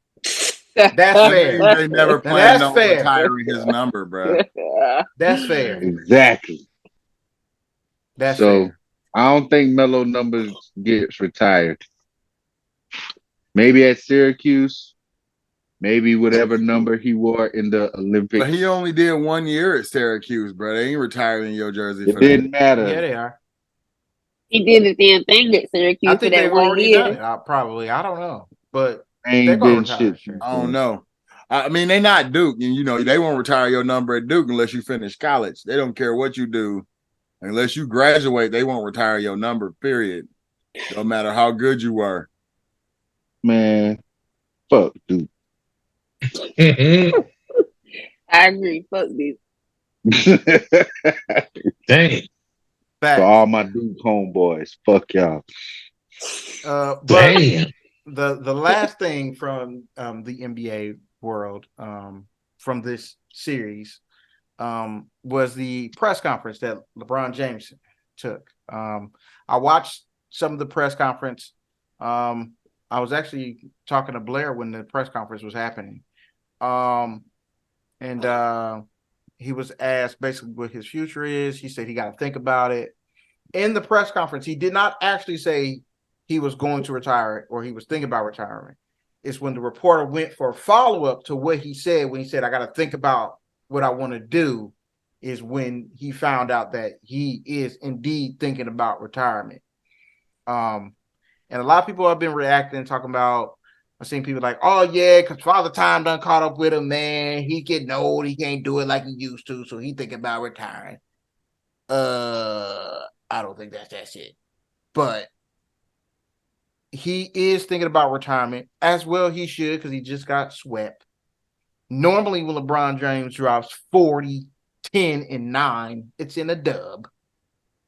That's that fair. means they never Now planned that's on fair. retiring his number, bro. That's fair. Exactly. That's So fair. I don't think Melo numbers gets retired. Maybe at Syracuse, maybe whatever number he wore in the But he Olympics. only did 1 year at Syracuse, bro. They ain't retiring your jersey It for that. didn't matter. Yeah, they are. He did the damn thing at I Syracuse for think that they've 1 already done year. it. Probably. I don't know. But they're Ain't going to been retire shit his jersey. I don't know. I mean, they not Duke, and you know they won't retire your number at Duke unless you finish college. They don't care what you do, unless you graduate. They won't retire your number. Period. No matter how good you were. Man, fuck, dude. Mhm. I agree. Fuck this. Dang. For Facts. all my Duke homeboys, fuck y'all. But Damn. the last thing from the NBA world from this series was the press conference that LeBron James took. I watched some of the press conference. I was actually talking to Blair when the press conference was happening. And he was asked basically what his future is. He said he got to think about it. In the press conference, he did not actually say he was going to retire or he was thinking about retiring. It's when the reporter went for a follow-up to what he said when he said, I got to think about what I want to do, is when he found out that he is indeed thinking about retirement. And a lot of people have been reacting, talking about, I've seen people like, oh yeah, because Father Time done caught up with him, man. He getting old, he can't do it like he used to, so he thinking about retiring. I don't think that's it. But he is thinking about retirement as well. He should, because he just got swept. Normally, when LeBron James drops 40, 10, and 9, it's in a dub.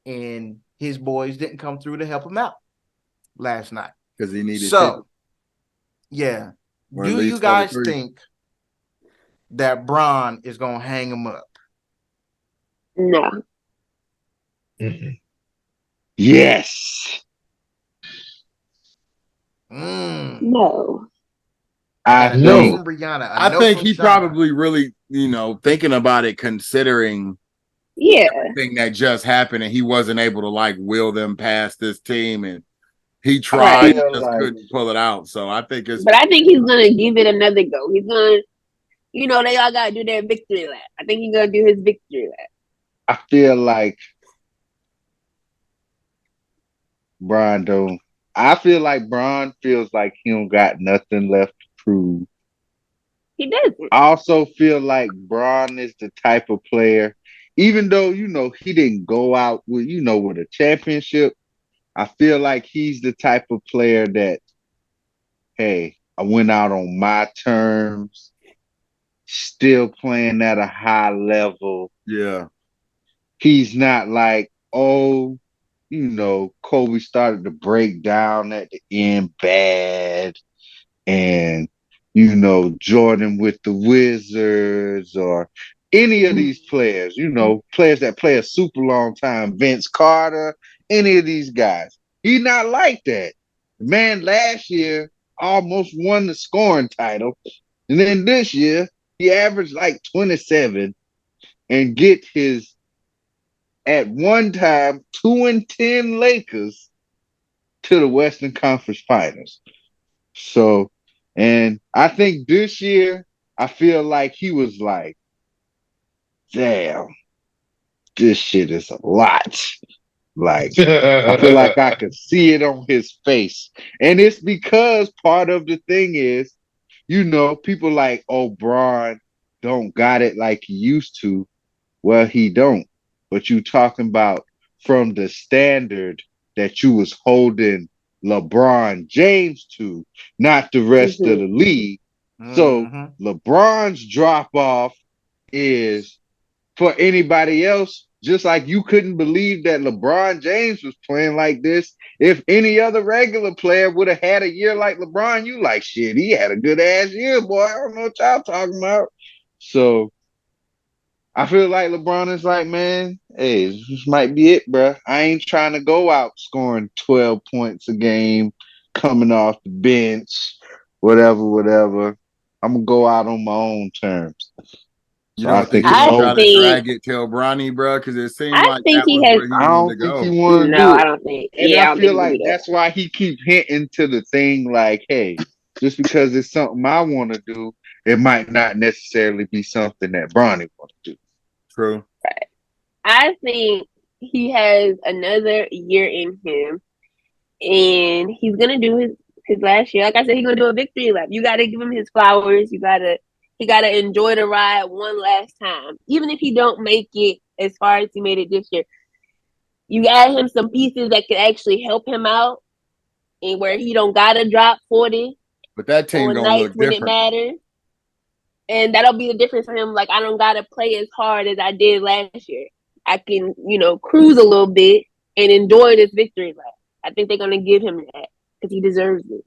And his boys didn't come through to help him out last night. Because he needed So, yeah. or at Do you least guys 43. think that Bron is going to hang him up? No. Mhm. Yes. No. I got a No. note from Brianna. I Note think from he Sean. probably really, thinking about it, considering Yeah. everything that just happened, and he wasn't able to like will them past this team, and he I tried and feel just like couldn't pull it out. So I think it's But I think he's gonna give it another go. He's gonna, they all gotta do their victory lap. I think he's gonna do his victory lap. I feel like Bron don't. I feel like Bron feels like he don't got nothing left to prove. He doesn't. I also feel like Bron is the type of player, even though he didn't go out with a championship. I feel like he's the type of player that, hey, I went out on my terms, still playing at a high level. yeah. He's not like, oh, Kobe started to break down at the end bad, and Jordan with the Wizards or any of these players, players that play a super long time, Vince Carter, any of these guys. He's not like that. The man last year almost won the scoring title. And then this year, he averaged like 27 and get his, at one time, 2-10 Lakers to the Western Conference Finals. So, and I think this year, I feel like he was like, damn, this shit is a lot. Like, I feel like I could see it on his face. And it's because part of the thing is, people like, oh, Bron don't got it like he used to. Well, he don't. But you talking about from the standard that you was holding LeBron James to, not the rest of the league. So LeBron's drop off is for anybody else, just like you couldn't believe that LeBron James was playing like this. If any other regular player would have had a year like LeBron, you like, shit, he had a good ass year, boy. I don't know what y'all talking about. So I feel like LeBron is like, man, hey, this might be it, bro. I ain't trying to go out scoring 12 points a game, coming off the bench, whatever. I'm going to go out on my own terms. You don't think he's trying to drag it till Bronny, bro? Because it seemed like that was where he wanted to go. I don't think he wanted to do it. No, I don't think. And I feel like that's why he keep hinting to the thing like, hey, just because it's something I want to do, it might not necessarily be something that Bronny wants to do. True. Right. I think he has another year in him, and he's gonna do his last year. Like I said, he's gonna do a victory lap. You got to give him his flowers. He gotta enjoy the ride one last time, even if he don't make it as far as he made it this year. You add him some pieces that could actually help him out, and where he don't gotta drop 40. But that team gonna look when different. It matters. And that'll be the difference for him. Like, I don't got to play as hard as I did last year. I can, cruise a little bit and enjoy this victory lap. I think they're going to give him that because he deserves it.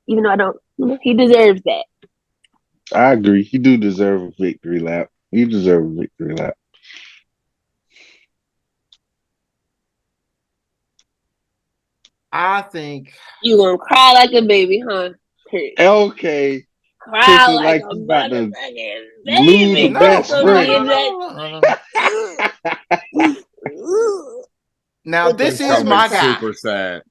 Even though I don't, he deserves that. I agree. He do deserve a victory lap. He deserves a victory lap. I think you're going to cry like a baby, huh? Okay. Cry like a motherfucking baby. Lose a best friend. Now, this is my guy. Super sad.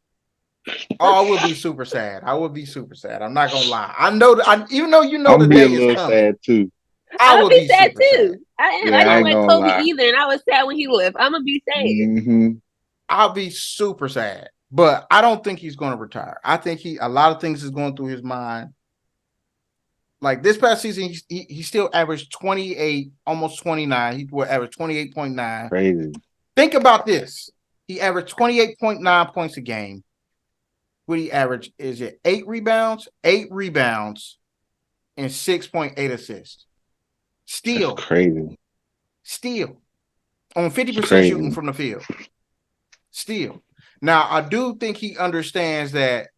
Oh, I would be super sad. I would be super sad. I'm not gonna lie. I know that. Even though you know the day is coming. Sad too. I would be sad too. Sad. I don't like Kobe either, and I was sad when he left. I'm gonna be sad. Mm-hmm. I'll be super sad, but I don't think he's gonna retire. I think a lot of things is going through his mind. Like this past season, he still averaged 28, almost 29. He will average 28.9. Crazy. Think about this. He averaged 28.9 points a game. What he averaged is it 8 rebounds, and 6.8 assists. Still that's crazy. Still on 50% shooting from the field. Still. Now I do think he understands that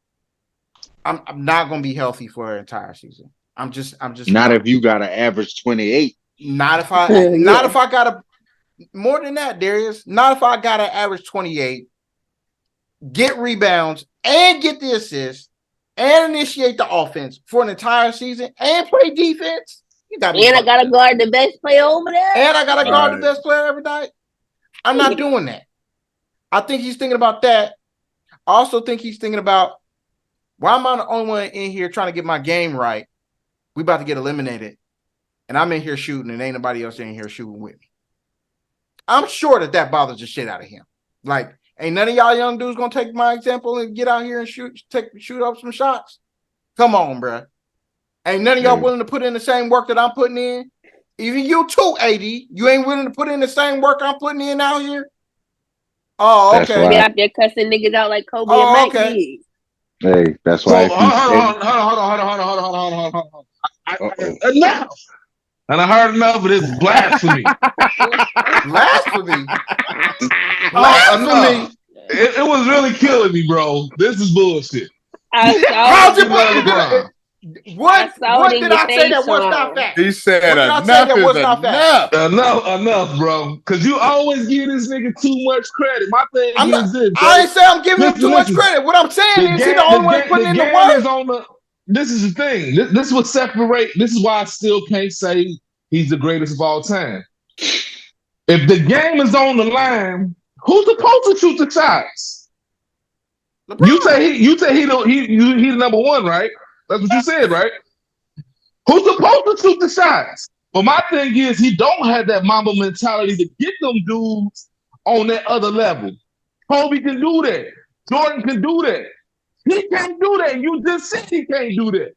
I'm not going to be healthy for an entire season. I'm just not if you got to average 28. Not if I got to more than that, Darius. Not if I got to average 28, get rebounds and get the assist and initiate the offense for an entire season and play defense. I gotta guard the best player over there. And I gotta guard the best player every night. I'm not doing that. I think he's thinking about that. I also think he's thinking about why am I the only one in here trying to get my game right? We about to get eliminated. And I'm in here shooting and ain't nobody else in here shooting with me. I'm sure that bothers the shit out of him. Like, ain't none of y'all young dudes gonna take my example and get out here and shoot up some shots? Come on, bro. Ain't none of y'all willing to put in the same work that I'm putting in? Even you too, AD. You ain't willing to put in the same work I'm putting in out here? Oh, okay. Get out there cussing niggas out like Kobe and Mike did. Hey, that's why. Hold on. Enough. And I heard enough of this blasphemy. Blasphemy. It was really killing me, bro. This is bullshit. How's it LeBron? What did I say that was not fact? He said enough is enough. Enough, bro. Because you always give this nigga too much credit. My thing is this, bro. I ain't say I'm giving him too much credit. What I'm saying is he's the only one putting in the work. This is the thing. This will separate. This is why I still can't say he's the greatest of all time. If the game is on the line, who's supposed to shoot the shots? LeBron. You say he the number one, right? That's what you said, right? Who's supposed to shoot the shots? But my thing is, he don't have that Mamba mentality to get them dudes on that other level. Kobe can do that. Jordan can do that. He can't do that. You just said he can't do that.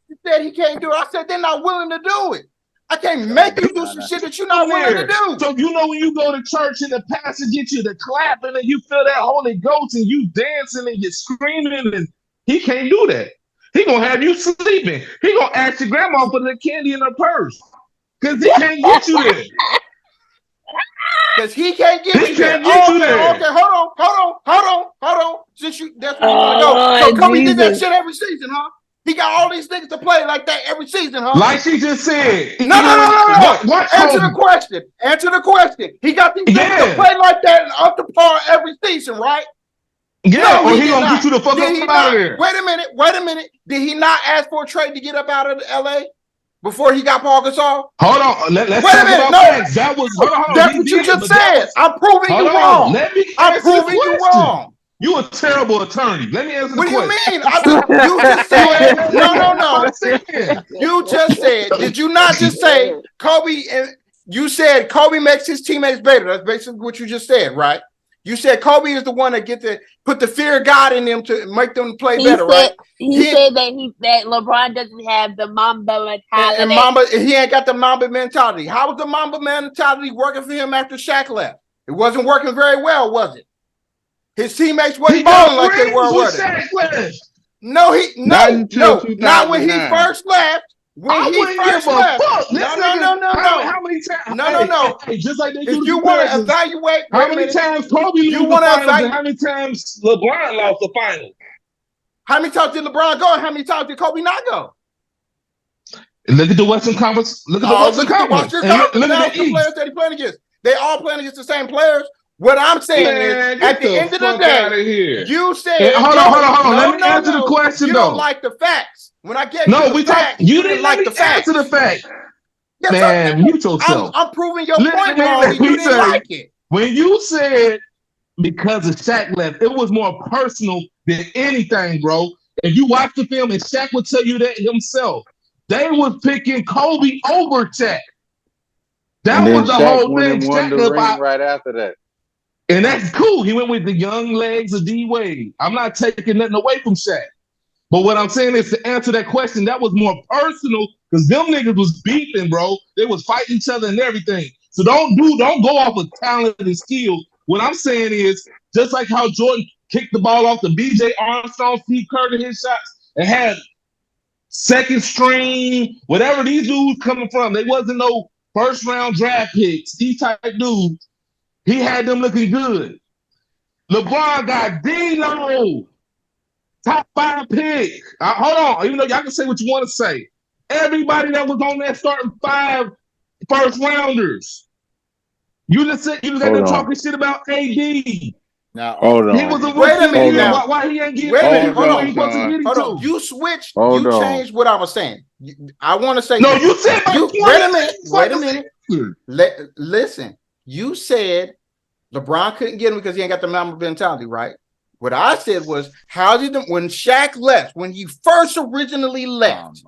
You said he can't do it. I said they're not willing to do it. I can't make you do some shit that you're not willing to do. So you know when you go to church and the pastor gets you to clapping and you feel that Holy Ghost and you dancing and you're screaming, and he can't do that. He gonna have you sleeping. He gonna ask your grandma for the candy in her purse because he can't get you there. Because he can't get you there. Okay, hold on. Since that's where you want to go. So Kobe did that shit every season, huh? He got all these niggas to play like that every season, huh? Like she just said. No. Answer the question. He got these niggas to play like that and up to par every season, right? Yeah, or he gonna get you the fuck up out of there. Wait a minute. Did he not ask for a trade to get up out of LA before he got Paul Gasol? Hold on. Let's talk about facts. That was hold on. That's what you just said. I'm proving you wrong. I'm proving you wrong. You a terrible attorney. Let me answer the question. What do you mean? You just said no. You just said. Did you not just say Kobe? You said Kobe makes his teammates better. That's basically what you just said, right? You said Kobe is the one that get to put the fear of God in them to make them play better, right? He said that LeBron doesn't have the Mamba mentality. He ain't got the Mamba mentality. How was the Mamba mentality working for him after Shaq left? It wasn't working very well, was it? His teammates wasn't balling like they were, were they? No, not when he first left. When he first left. How many times? No. Hey, just like they do. If you want to evaluate, how many times Kobe lost the finals and how many times LeBron lost the finals? How many times did LeBron go and how many times did Kobe not go? Look at the Western Conference. Look at the Western Conference. Look at the players that he playing against. They all playing against the same players. What I'm saying is, at the end of the day, you said, hold on. Let me answer the question, you though. You don't like the facts. When I get you facts, you didn't like the facts. Answer the fact. Yes, man, mute yourself. I'm proving your point wrong. You didn't like it. When you said because of Shaq left, it was more personal than anything, bro. If you watch the film, and Shaq would tell you that himself, they was picking Kobe over Shaq. That was the whole thing. Shaq won the ring right after that. And that's cool. He went with the young legs of D-Wade. I'm not taking nothing away from Shaq. But what I'm saying is to answer that question, that was more personal because them niggas was beefing, bro. They was fighting each other and everything. So don't go off of talent and skill. What I'm saying is just like how Jordan kicked the ball off the BJ Armstrong, Steve Kerr to his shots and had second string, whatever these dudes coming from. They wasn't no first round draft picks. These type dudes. He had them looking good. LeBron got D-Lo, top 5 pick. Hold on, even though y'all can say what you want to say. Everybody that was on that starting 5 first rounders. You just got them talking shit about AD. Now, hold on. He was a rookie. Wait a minute now. Why he ain't getting hold on. You switched. You changed what I was saying. I want to say. No, you said. Wait a minute. Listen. You said LeBron couldn't get him because he ain't got the Mamba mentality, right? What I said was, when Shaq left, when he first originally left,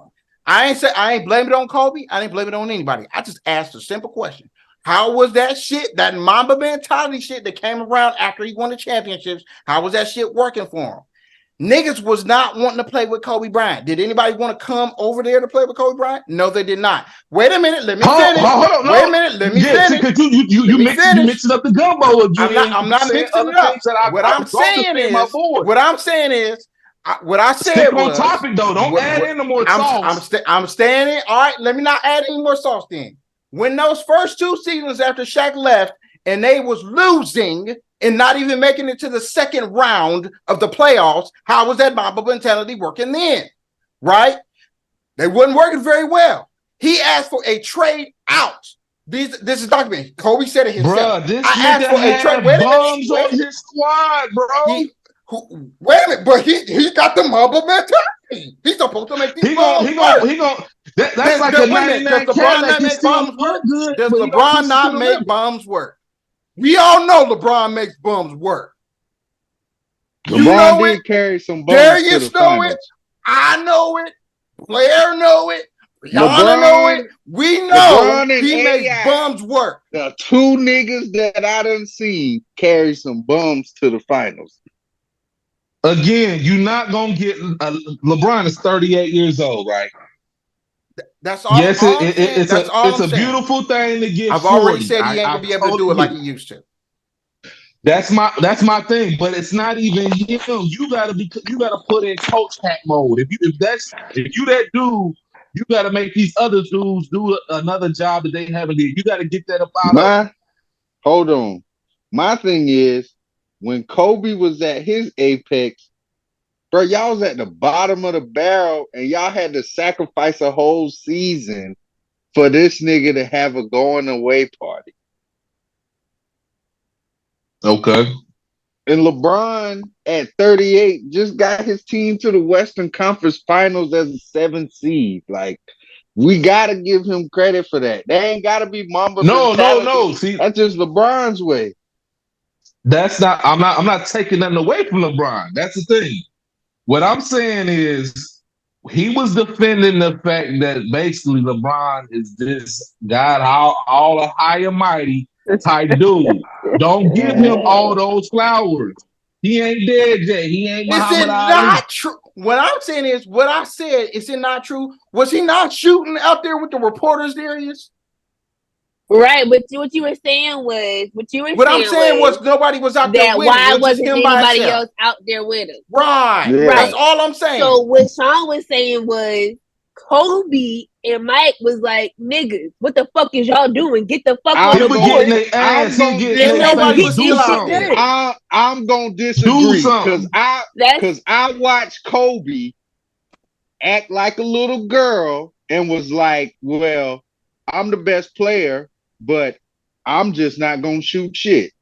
I ain't blame it on Kobe. I didn't blame it on anybody. I just asked a simple question. How was that shit, that Mamba mentality shit that came around after he won the championships, how was that shit working for him? Niggas was not wanting to play with Kobe Bryant. Did anybody want to come over there to play with Kobe Bryant? No, they did not. Wait a minute, let me finish. Wait a minute, let me finish. You mixing up the gumbo again. I'm not mixing it up. What I'm saying is, what I said Stick on topic though. Don't add in no more sauce. I'm staying in. All right, let me not add any more sauce then. When those first 2 seasons after Shaq left and they was losing and not even making it to the second round of the playoffs. How was that Mamba mentality working then? Right? They wasn't working very well. He asked for a trade out. This is documented. Kobe said it himself. Bruh, this I asked nigga for a trade. had bums on his squad, bro. Wait a minute, but he got the Mamba mentality. He's supposed to make these bums work. That's like a 99 Cadillac. Does LeBron not make bums work? We all know LeBron makes bums work. LeBron did carry some bums Darius to the know finals. it. I know it. Blair know it. Rihanna know it. We know he makes bums work. The two niggas that I done seen carry some bums to the finals. Again, you're not gonna get LeBron is 38 years old, right? That's all. Yes, it's a saying. Beautiful thing to get. I've 40. Already said he ain't gonna be able to do it like he used to. That's my thing, but it's not even him. You gotta put in coach hat mode. If you that dude, you gotta make these other dudes do another job that they haven't did. You gotta get that up out of. Hold on. My thing is, when Kobe was at his apex, bro, y'all was at the bottom of the barrel and y'all had to sacrifice a whole season for this nigga to have a going away party. Okay. And LeBron at 38 just got his team to the Western Conference Finals as a 7th seed. Like, we gotta give him credit for that. They ain't gotta be Mamba. No. See, that's just LeBron's way. That's not. I'm not taking nothing away from LeBron. That's the thing. What I'm saying is, he was defending the fact that basically LeBron is this God, all a high and mighty type dude. Don't give him all those flowers. He ain't dead yet. He ain't Muhammad Ali. Is it not true? What I'm saying is, what I said, is it not true? Was he not shooting out there with the reporters, Darius? Right, but what you were saying was nobody was out there with him. Why wasn't anybody else out there with him? Right. That's all I'm saying. So what Sean was saying was Kobe and Mike was like, niggas, what the fuck is y'all doing? Get the fuck on the board. I'm gonna disagree because I watched Kobe act like a little girl and was like, well, I'm the best player, but I'm just not going to shoot shit.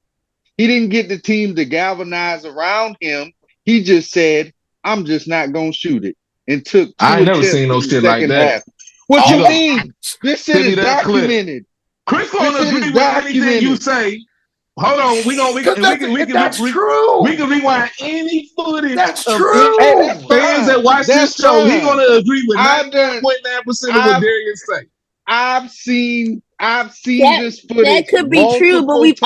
He didn't get the team to galvanize around him. He just said, I'm just not going to shoot it. And took I ain't never seen no shit like that. Half. What you mean? This shit is documented. Chris don't agree with anything you say. Hold on, we can rewind any footage. That's of true. Fans that watch this show, he gonna agree with 99.9% of what Darius say. I've seen this footage. That could be true, but we've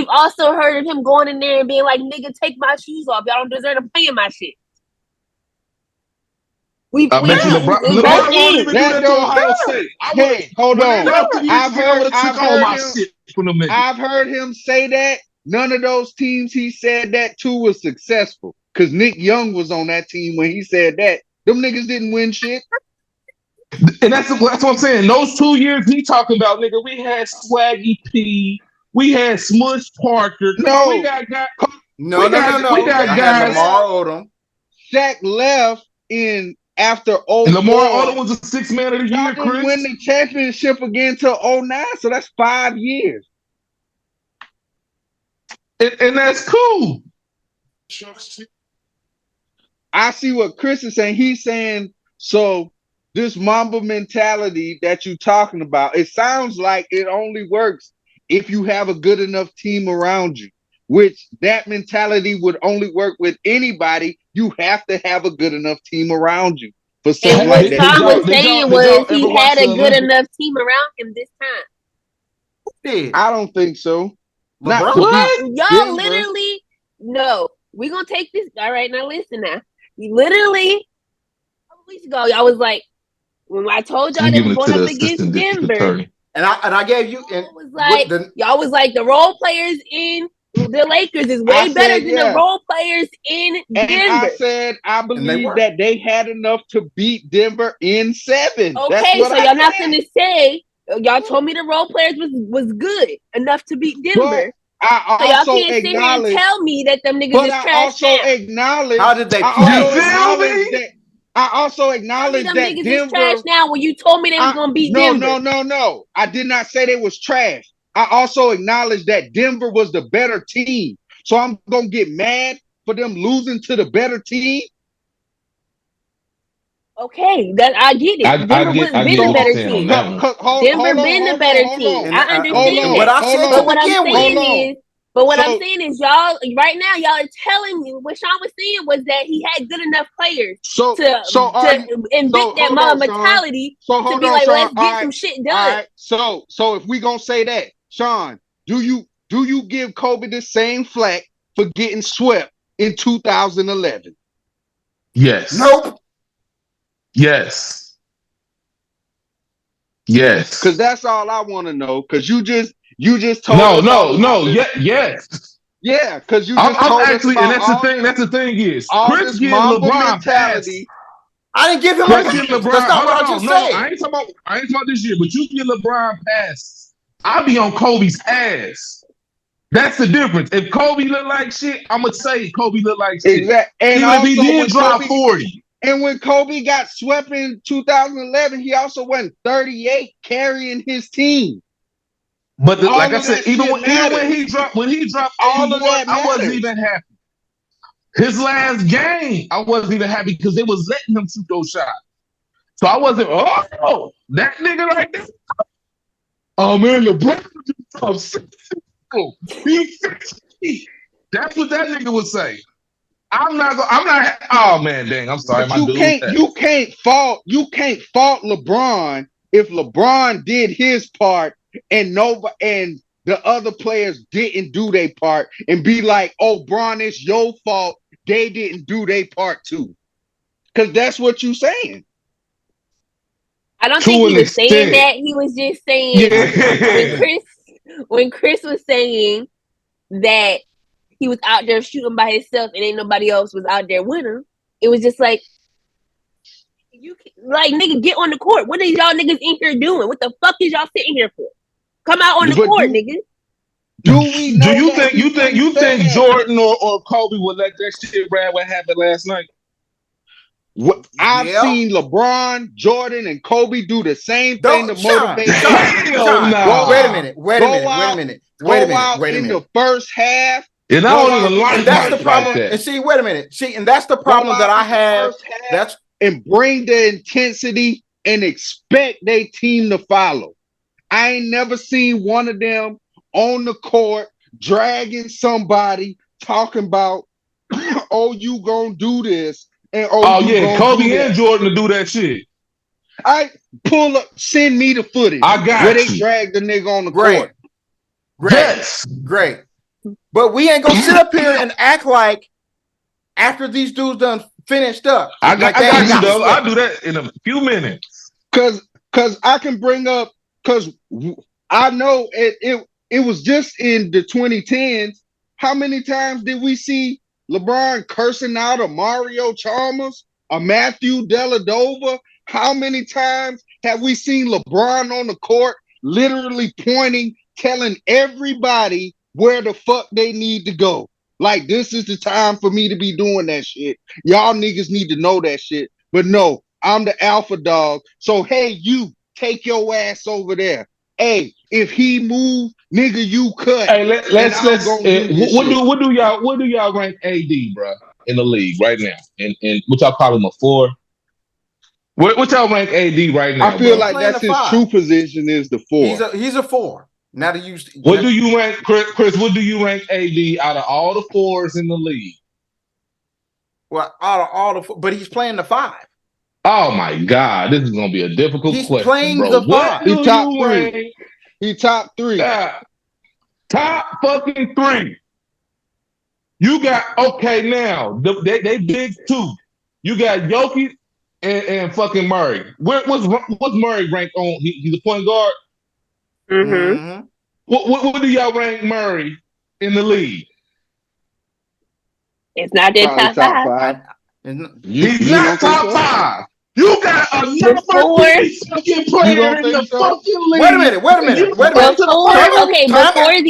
also heard of him going in there and being like, "Nigga, take my shoes off. Y'all don't deserve to play in my shit." LeBron won't even do that to Ohio State. Hey, hold on. I've heard him say that. None of those teams he said that to was successful. Because Nick Young was on that team when he said that. Them niggas didn't win shit. And that's what I'm saying. Those 2 years he talking about, nigga, we had Swaggy P, we had Smush Parker. No, we got guys. No. We got guys. Lamar Odom. Shaq left in after 04. And Lamar Odom was a 6th man of the year. Didn't win the championship again till 09, so that's 5 years. And that's cool. I see what Chris is saying. He's saying, so this Mamba mentality that you're talking about, it sounds like it only works if you have a good enough team around you, which that mentality would only work with anybody. You have to have a good enough team around you for something like that. What Tom was saying was he had a good enough team around him this time. I don't think so. Not y'all literally, no. We're going to take this. All right, now listen now. You literally, a couple weeks ago, y'all was like, when I told y'all they were going up against Denver, and I gave you, and y'all was like the role players in the Lakers is way better than the role players in Denver. And I said I believe that they had enough to beat Denver in 7. Okay, so y'all not going to say y'all told me the role players was good enough to beat Denver. y'all can't sit here and tell me that them niggas is trash now. How did they play? I also acknowledge that niggas Denver is trash now when you told me they was gonna beat Denver. No. I did not say they was trash. I also acknowledge that Denver was the better team. So I'm gonna get mad for them losing to the better team. Okay, that I get it. Denver was been the better team. Denver been the better team. I understand what I said but what I'm saying is y'all right now y'all are telling me what Sean was saying was that he had good enough players to invict that mother mentality to be like, let's get some shit done. Right. So if we gonna say that, Sean, do you give Kobe the same flack for getting swept in 2011? Yes. Nope. Yes. Because that's all I want to know. Because you just told us. Yes. Yeah, because you just told actually, us and that's the thing is Chris getting LeBron mentality. I didn't give him a pass. That's not what I just said. I ain't talking about this year, but you get LeBron passes. I'll be on Kobe's ass. That's the difference. If Kobe look like shit, I'm gonna say Kobe look like shit. Exactly. And even if he did drop 40. And when Kobe got swept in 2011, he also went 38 carrying his team. But like I said, even when he dropped all of that, I wasn't even happy. His last game, I wasn't even happy because they was letting him shoot those shots. So I wasn't. Oh, that nigga right there. Oh man, LeBron. That's what that nigga would say. I'm not. Oh man, dang! I'm sorry. You can't fault LeBron if LeBron did his part and the other players didn't do their part, and be like, "Oh, Bron, it's your fault. They didn't do their part too." Because that's what you're saying. I don't think he was saying that. He was just saying when Chris was saying that he was out there shooting by himself and ain't nobody else was out there with him. It was just like, nigga, get on the court. What are y'all niggas in here doing? What the fuck is y'all sitting here for? Come out on the court, nigga. Do we know? You think Jordan or Kobe would let that shit ride what happened last night? I've seen LeBron, Jordan, and Kobe do the same thing to motivate. Wait a minute. In the first half. And I don't even like that's the problem. Like that. And see, wait a minute. See, and that's the problem that I have. And bring the intensity and expect their team to follow. I ain't never seen one of them on the court dragging somebody, talking about, "Oh, you gonna do this." And Kobe and Jordan to do that shit. I pull up, send me the footage. I got where they drag the nigga on the court. Great. But we ain't gonna sit up here and act like after these dudes done finished up. I got you, though. I'll do that in a few minutes. Cause I can bring up, cause I know it was just in the 2010s. How many times did we see LeBron cursing out a Mario Chalmers, a Matthew Dellavedova? How many times have we seen LeBron on the court literally pointing, telling everybody where the fuck they need to go? Like, this is the time for me to be doing that shit. Y'all niggas need to know that shit. But no, I'm the alpha dog. So, hey, you, take your ass over there. Hey, if he move, nigga, you cut. Hey, let's what do y'all rank AD, bro, in the league right now? And what y'all call him, a 4? What y'all rank AD right now? I feel like that's his true position is the 4. He's a 4. Now that what do you rank, Chris? What do you rank AD out of all the 4s in the league? Well, out of all the, but he's playing the 5. Oh my God, this is gonna be a difficult question. He's playing bro. the 5. He's top 3. He top 3. Top fucking 3. You got now. They big 2. You got Jokic and fucking Murray. What's Murray ranked on? He's a point guard. Mm-hmm. What do y'all rank Murray in the league? It's not their top 5. He's not top 5. You got another fucking player in the fucking league. Wait a minute. Before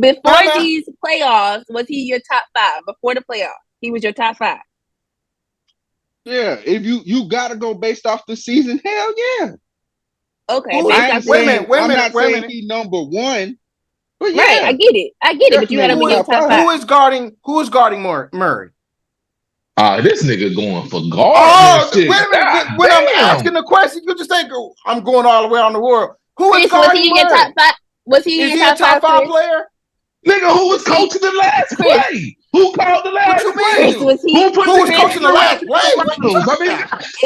Before these playoffs, was he your top 5? Before the playoffs, he was your top 5. Yeah, if you gotta go based off the season, hell yeah. Okay, I'm not saying he number 1, but yeah. Right, I get it, but you had him in your top 5. Who is guarding Murray? This nigga going for guard. Oh, wait a minute. When I'm asking the question, you just think I'm going all the way around the world. Who is guarding Murray? Top 5? Was he in your top 5 player? Nigga, who was coaching the last play? Who called the last play? Who was coaching the last play?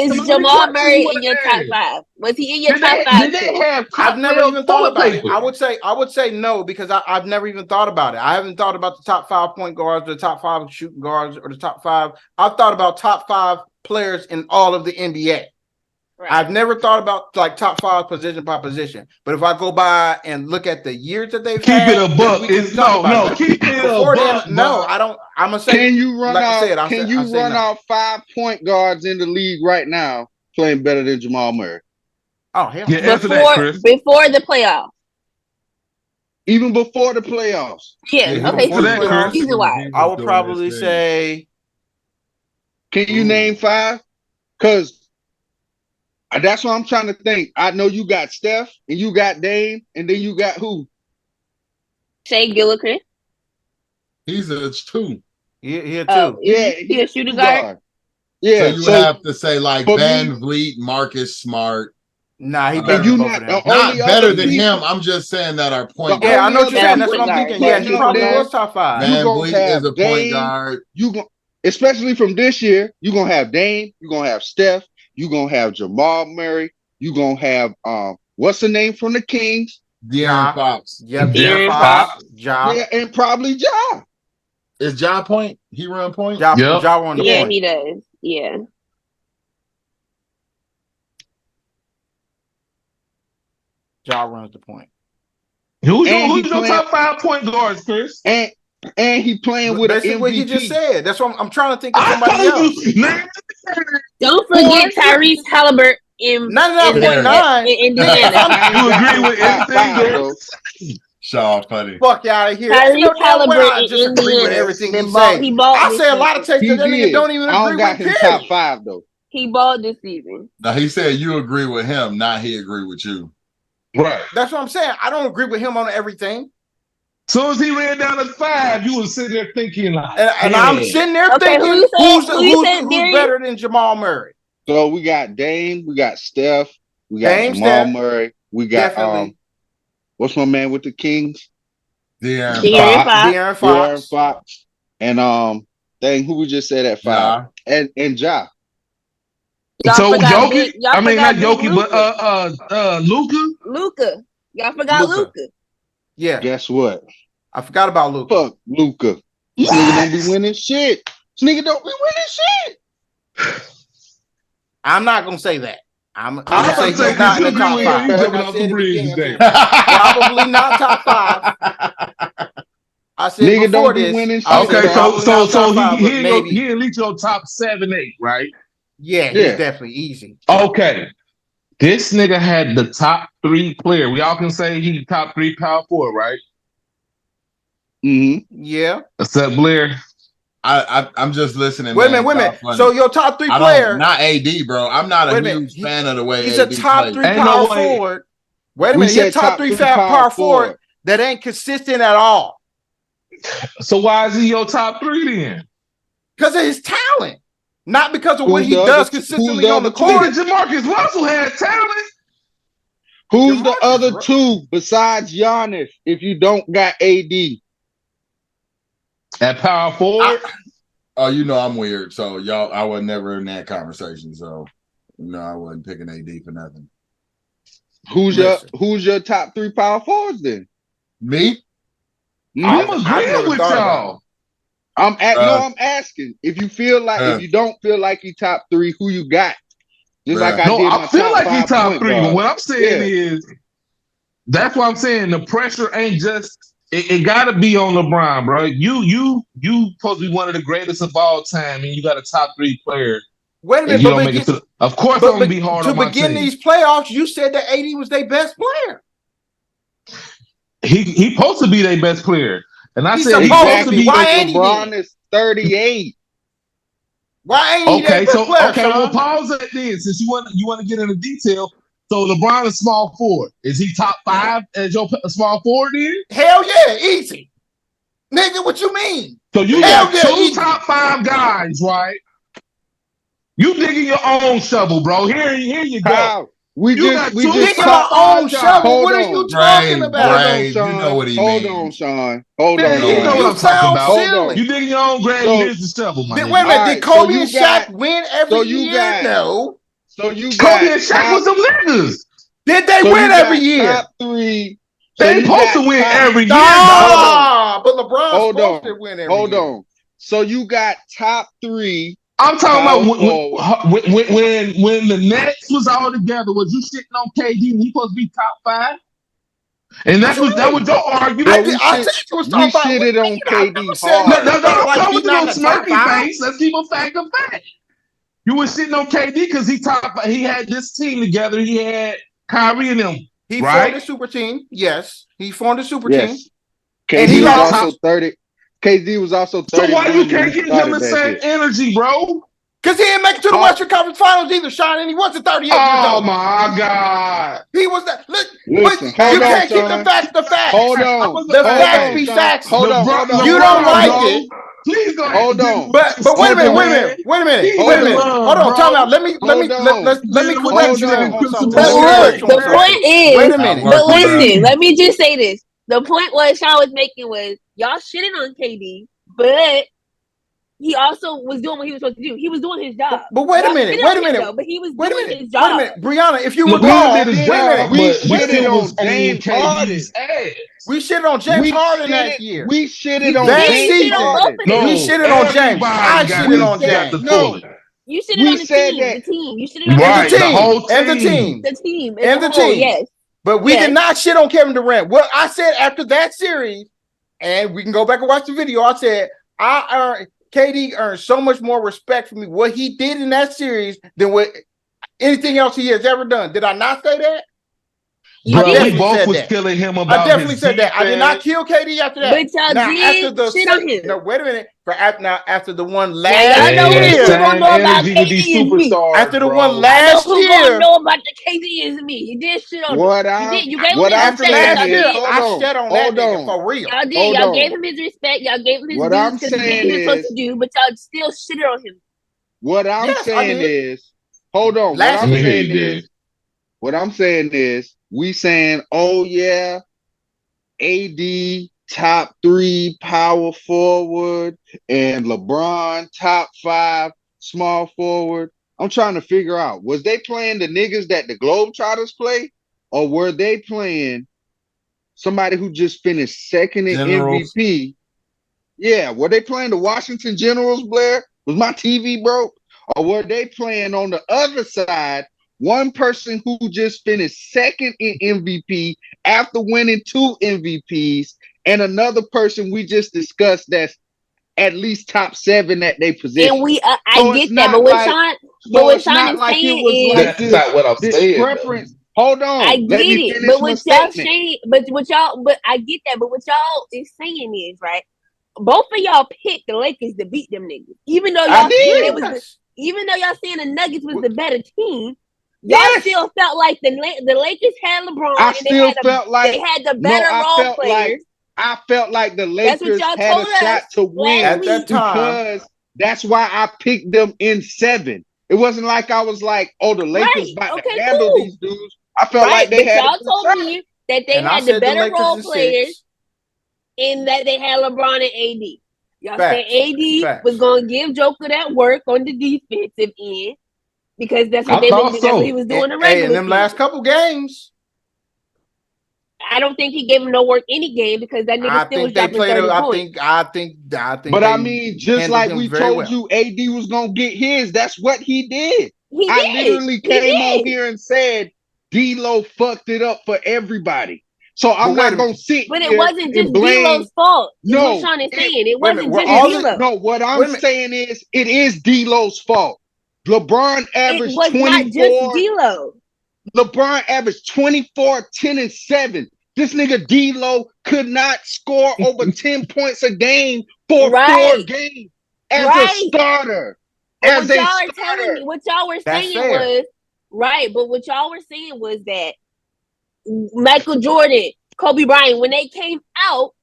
Is Jamal Murray in your top 5? Was he in your top 5? Did they have I've never even thought about it. I would say no, because I've never even thought about it. I haven't thought about the top 5 point guards, the top 5 shooting guards, or the top 5. I've thought about top 5 players in all of the NBA. Right. I've never thought about like top 5 position by position. But if I go by and look at the years that they've had, keep it a buck. Keep it a buck. No, I don't. I'm gonna say. Can you run out 5 point guards in the league right now playing better than Jamal Murray? Oh hell! Yeah, before the playoffs. Even before the playoffs. Yeah. Okay. So season-wise, I would probably say. Can you name 5? Because that's what I'm trying to think. I know you got Steph and you got Dame, and then you got who? Shea Gillicuddy. He's a 2. He a 2. He a shooting guard. Yeah. So you have to say like Van Vliet, Marcus Smart. Nah, he better than both of them. Not better than him. I'm just saying that our point guard. Yeah, I know what you're saying. That's what I'm thinking. Yeah, he probably was top 5. Van Vliet is a point guard. Especially from this year, you're gonna have Dame, you're gonna have Steph, you're gonna have Jamal Murray, you're gonna have what's the name from the Kings? De'Aaron Fox. Yep, De'Aaron Fox. Ja. Yeah, and probably Ja. Is Ja point? He run point? Ja run the point. Yeah, he does. Yeah. Ja runs the point. Who's your top 5 point guards, Chris? And he playing with an MVP. What he just said. That's what I'm trying to think of somebody else. Don't forget Tyrese Halliburton in Indiana. You agree with anything? Shaw, funny. Fuck out of here. Tyrese Halliburton just agree with everything he say. I say a lot of takes that nigga don't even agree with. I don't got him top 5 though. He balled this season. Now he said you agree with him, not he agree with you. Right. That's what I'm saying. I don't agree with him on everything. So as he ran down to 5, you was sitting there thinking like, and I'm sitting there thinking, who's better than Jamal Murray? So we got Dame, we got Steph, we got Jamal Murray, we got what's my man with the Kings? De'Aaron Fox. And who we just said at 5? And Ja. So Jokic, I mean not Jokic, but Luka. Y'all forgot Luka. Yeah. Guess what? I forgot about Luka. Fuck Luka. This nigga don't be winning shit. This nigga don't be winning shit. I'm not gonna say that. I'm gonna say he's not in the top 5. Probably not top 5. I said nigga before don't be this. Winning shit. Okay, so he at least your top 7, 8, right? Yeah, he's definitely easy. Okay. This nigga had the top 3 player. We all can say he top 3 power forward, right? Mm-hmm. Yeah. Except Blair. I'm just listening. Wait a minute. So your top 3 player, not AD, bro. I'm not a huge fan of the way he's AD a top 3 power forward. Wait a minute, he's a top 3 power forward that ain't consistent at all. So why is he your top 3 then? Because of his talent. Not because of what he does consistently on the court. Jamarcus Russell had talent. Who's the other 2 besides Giannis if you don't got AD? At power forward? You know I'm weird. So I was never in that conversation. So I wasn't picking AD for nothing. Who's your top 3 power forwards then? Me? I'm agreeing with y'all. I'm asking. If you feel like if you don't feel like he top 3, who you got? Just like I feel like he top 3. But what I'm saying is, that's why I'm saying the pressure ain't just. It got to be on LeBron, bro. You supposed to be one of the greatest of all time, and you got a top 3 player. Wait a minute, of course, it's gonna be hard on my team. To begin these playoffs, you said that AD was their best player. He supposed to be their best player. And I He's said he's supposed supposed to to be. be. Why ain't he? LeBron is 38. Why ain't he that best player, Okay, Sean? well, pause that then. Since you want to get into detail. So LeBron is small forward. Is he top 5 as your small forward then? Hell yeah, easy. Nigga, what you mean? So you Hell got yeah, two easy. top 5 guys, right? You digging your own shovel, bro. Here you go. How? We got just two Digging top my own 5 guys. shovel. Hold What are on. you talking about? Hold on, Sean. You know what he Hold means. on, Sean. Hold Man, on, you know what You I'm talking sound about. Hold silly. You digging your own grave. So- Here's the shovel, my nigga. Wait a minute. All Did right, Kobe so and you Shaq got- win every so you year? got- No. So you Kobe got and Shaq was some niggas. Did they so win you every got year? top 3. They So ain't you supposed got to win top- every year, dog. Nah, but LeBron's Hold supposed on. to win every Hold year. on. So you got top 3. I'm talking Power about when the Nets was all together. Was you sitting on KD and he supposed to be top 5? And that was your argument. Bro, I think you was talking we about. shitted on I KD never said hard. No, don't like come he's with the not little in the top smirky 5. face. Let's keep a fact of fact. You were sitting on KD because he had this team together. He had Kyrie and them. He right? formed a super team. Yes, he formed a super Yes. team. KD he was lost. also 30. KD was also 31. So why you can't when he give him started the that same shit. energy, bro? Because he didn't make it to the Western Conference Finals either, Sean, and he wasn't 38 years Oh old. my God. He was that. Look, Listen, but you hold on, can't keep the Sean. facts the facts. Hold on. The Hold facts on, be Sean. facts. Hold on. You don't like bro. it. Please go ahead. Hold on. But wait a minute, wait a minute, wait a minute, He's wait a minute. LeBron, Hold on, bro. time out. Let me Hold on. correct you on. on something. But Let me look, correct you on the something. point is, Wait a minute. but listen, let me just say this. The point was Sean was making was y'all shitting on KD, but he also was doing what he was supposed to do. He was doing his job. But wait a minute, Though, but he was doing his job. Wait a minute, Brianna. If you LeBron recall, did his job, we but shitted still was on James KD's ass. we shitted on James Harden that year. We shitted You on that James season. Harden. No, We shitted on James. I shitted on got James. the toilet. You shitted We on the said team. that. The team. You shitted on Right, the the whole team. And the team. team. the team. And the whole, team. yes. But we did not shit on Kevin Durant. What I said after that series, and we can go back and watch the video, I said, KD earned so much more respect from me, what he did in that series, than what anything else he has ever done. Did I not say that? Bro, we both was killing him about I definitely his said that. I did not defense. kill KD after that. But y'all now, did after the shit on him. No, wait a minute. After the one Now, last y'all know year, who's gonna know about energy with these KD is me. superstars, after the bro. one last I know who's year, gonna know about the KD is me. You did shit on him. You gave him his after respect. last year, Y'all I shed on that nigga for real. Y'all did. Y'all gave him his respect. Y'all gave him his dues because he did what he was supposed to do. But y'all still shitted on him. What I'm saying is, hold on. Last what I'm saying is, we saying, oh yeah, AD top 3 power forward and LeBron top 5 small forward. I'm trying to figure out, was they playing the niggas that the Globetrotters play, or were they playing somebody who just finished second in MVP? Yeah, were they playing the Washington Generals, Blair? Was my TV broke? Or were they playing on the other side, one person who just finished second in MVP after winning 2 MVPs, and another person we just discussed that's at least top 7 at their position? And I get that, but what Sean is saying is that's not what I'm saying. Preference. Hold on. I get it, but what y'all saying, but I get that, but what y'all is saying is right. Both of y'all picked the Lakers to beat them niggas, even though y'all even though y'all saying the Nuggets was the better team. Y'all still felt like the Lakers had LeBron. I still felt like they had the better role players. I felt like the Lakers had a shot to win at that time, because that's why I picked them in 7. It wasn't like I was like, oh, the Lakers about to handle these dudes. I felt like they had. Y'all told me that they had the better role players, and that they had LeBron and AD. Y'all said AD was going to give Joker that work on the defensive end because that's what that's what he was doing in regular in them last couple games. I don't think he gave him no work any game because that nigga still was dropping 30 points. I think. But I mean, just like we told you, AD was gonna get his. That's what he did. I literally came on here and said D-Lo fucked it up for everybody. So I'm not gonna sit but here. But it wasn't just blame. D-Lo's fault. No, what Sean is saying. It wasn't just D-Lo. No, what I'm saying is it is D-Lo's fault. LeBron averaged 24. Not just D-Lo. LeBron averaged 24, 10, and 7. This nigga D-Lo could not score over 10 points a game for 4 games as a starter. But what y'all are telling me, what y'all were saying was but what y'all were saying was that Michael Jordan, Kobe Bryant, when they came out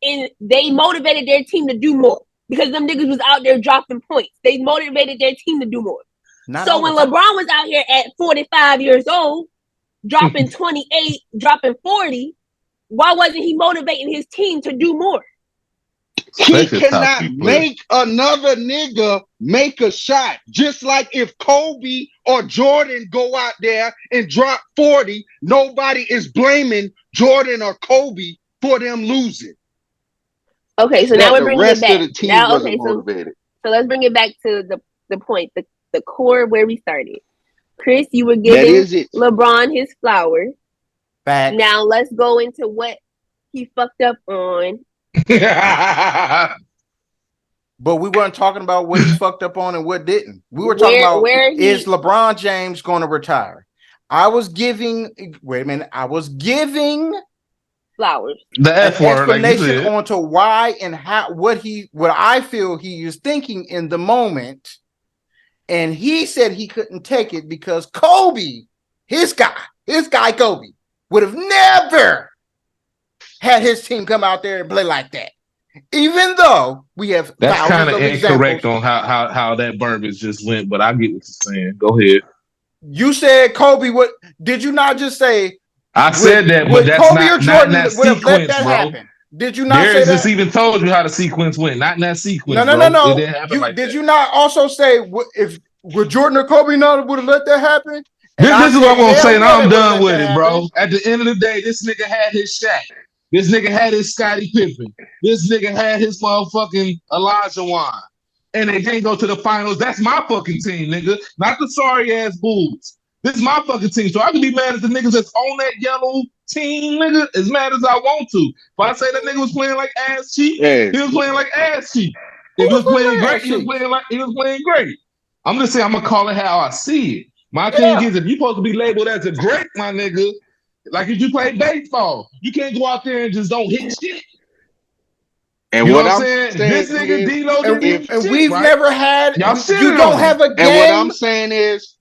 and they motivated their team to do more because them niggas was out there dropping points. They motivated their team to do more. So when LeBron was out here at 45 years old, dropping 28, dropping 40, why wasn't he motivating his team to do more? He cannot make another nigga make a shot. Just like if Kobe or Jordan go out there and drop 40, nobody is blaming Jordan or Kobe for them losing. Okay, so now we're bringing it back. Now, okay, so let's bring it back to the point, the core where we started. Chris, you were giving LeBron his flowers. Back. Now let's go into what he fucked up on. But we weren't talking about what he fucked up on and what didn't. We were talking about is LeBron James going to retire? I was giving flowers. The F word, explanation onto why and how what I feel he is thinking in the moment. And he said he couldn't take it because Kobe, his guy Kobe, would have never had his team come out there and play like that. Even though we have that's kind of incorrect examples. on how that verbiage just went, but I get what you're saying. Go ahead. You said Kobe would. Did you not just say? I said that, but that's Kobe not or Jordan that would have let that bro. happen. Did you not say Darius that? just even told you how the sequence went. Not in that sequence. No. It didn't happen like did that. you not also say if would Jordan or Kobe not would have let that happen? This is what I'm gonna say, and I'm done with it, bro. At the end of the day, this nigga had his Shaq. This nigga had his Scottie Pippen. This nigga had his motherfucking Elijah Wan. And they can't go to the finals. That's my fucking team, nigga. Not the sorry ass Bulls. This is my fucking team. So I can be mad at the niggas that's on that yellow team, nigga, as mad as I want to. If I say that nigga was playing like ass cheek, he was playing like ass cheek. If he was playing great, he was playing great. I'm just saying I'm gonna call it how I see it. My thing is if you're supposed to be labeled as a great, my nigga, like if you play baseball, you can't go out there and just don't hit shit. And you what know I'm saying? saying This nigga D-Lo didn't hit and shit, we've right? never had. Y'all you don't have a game. And what I'm saying is,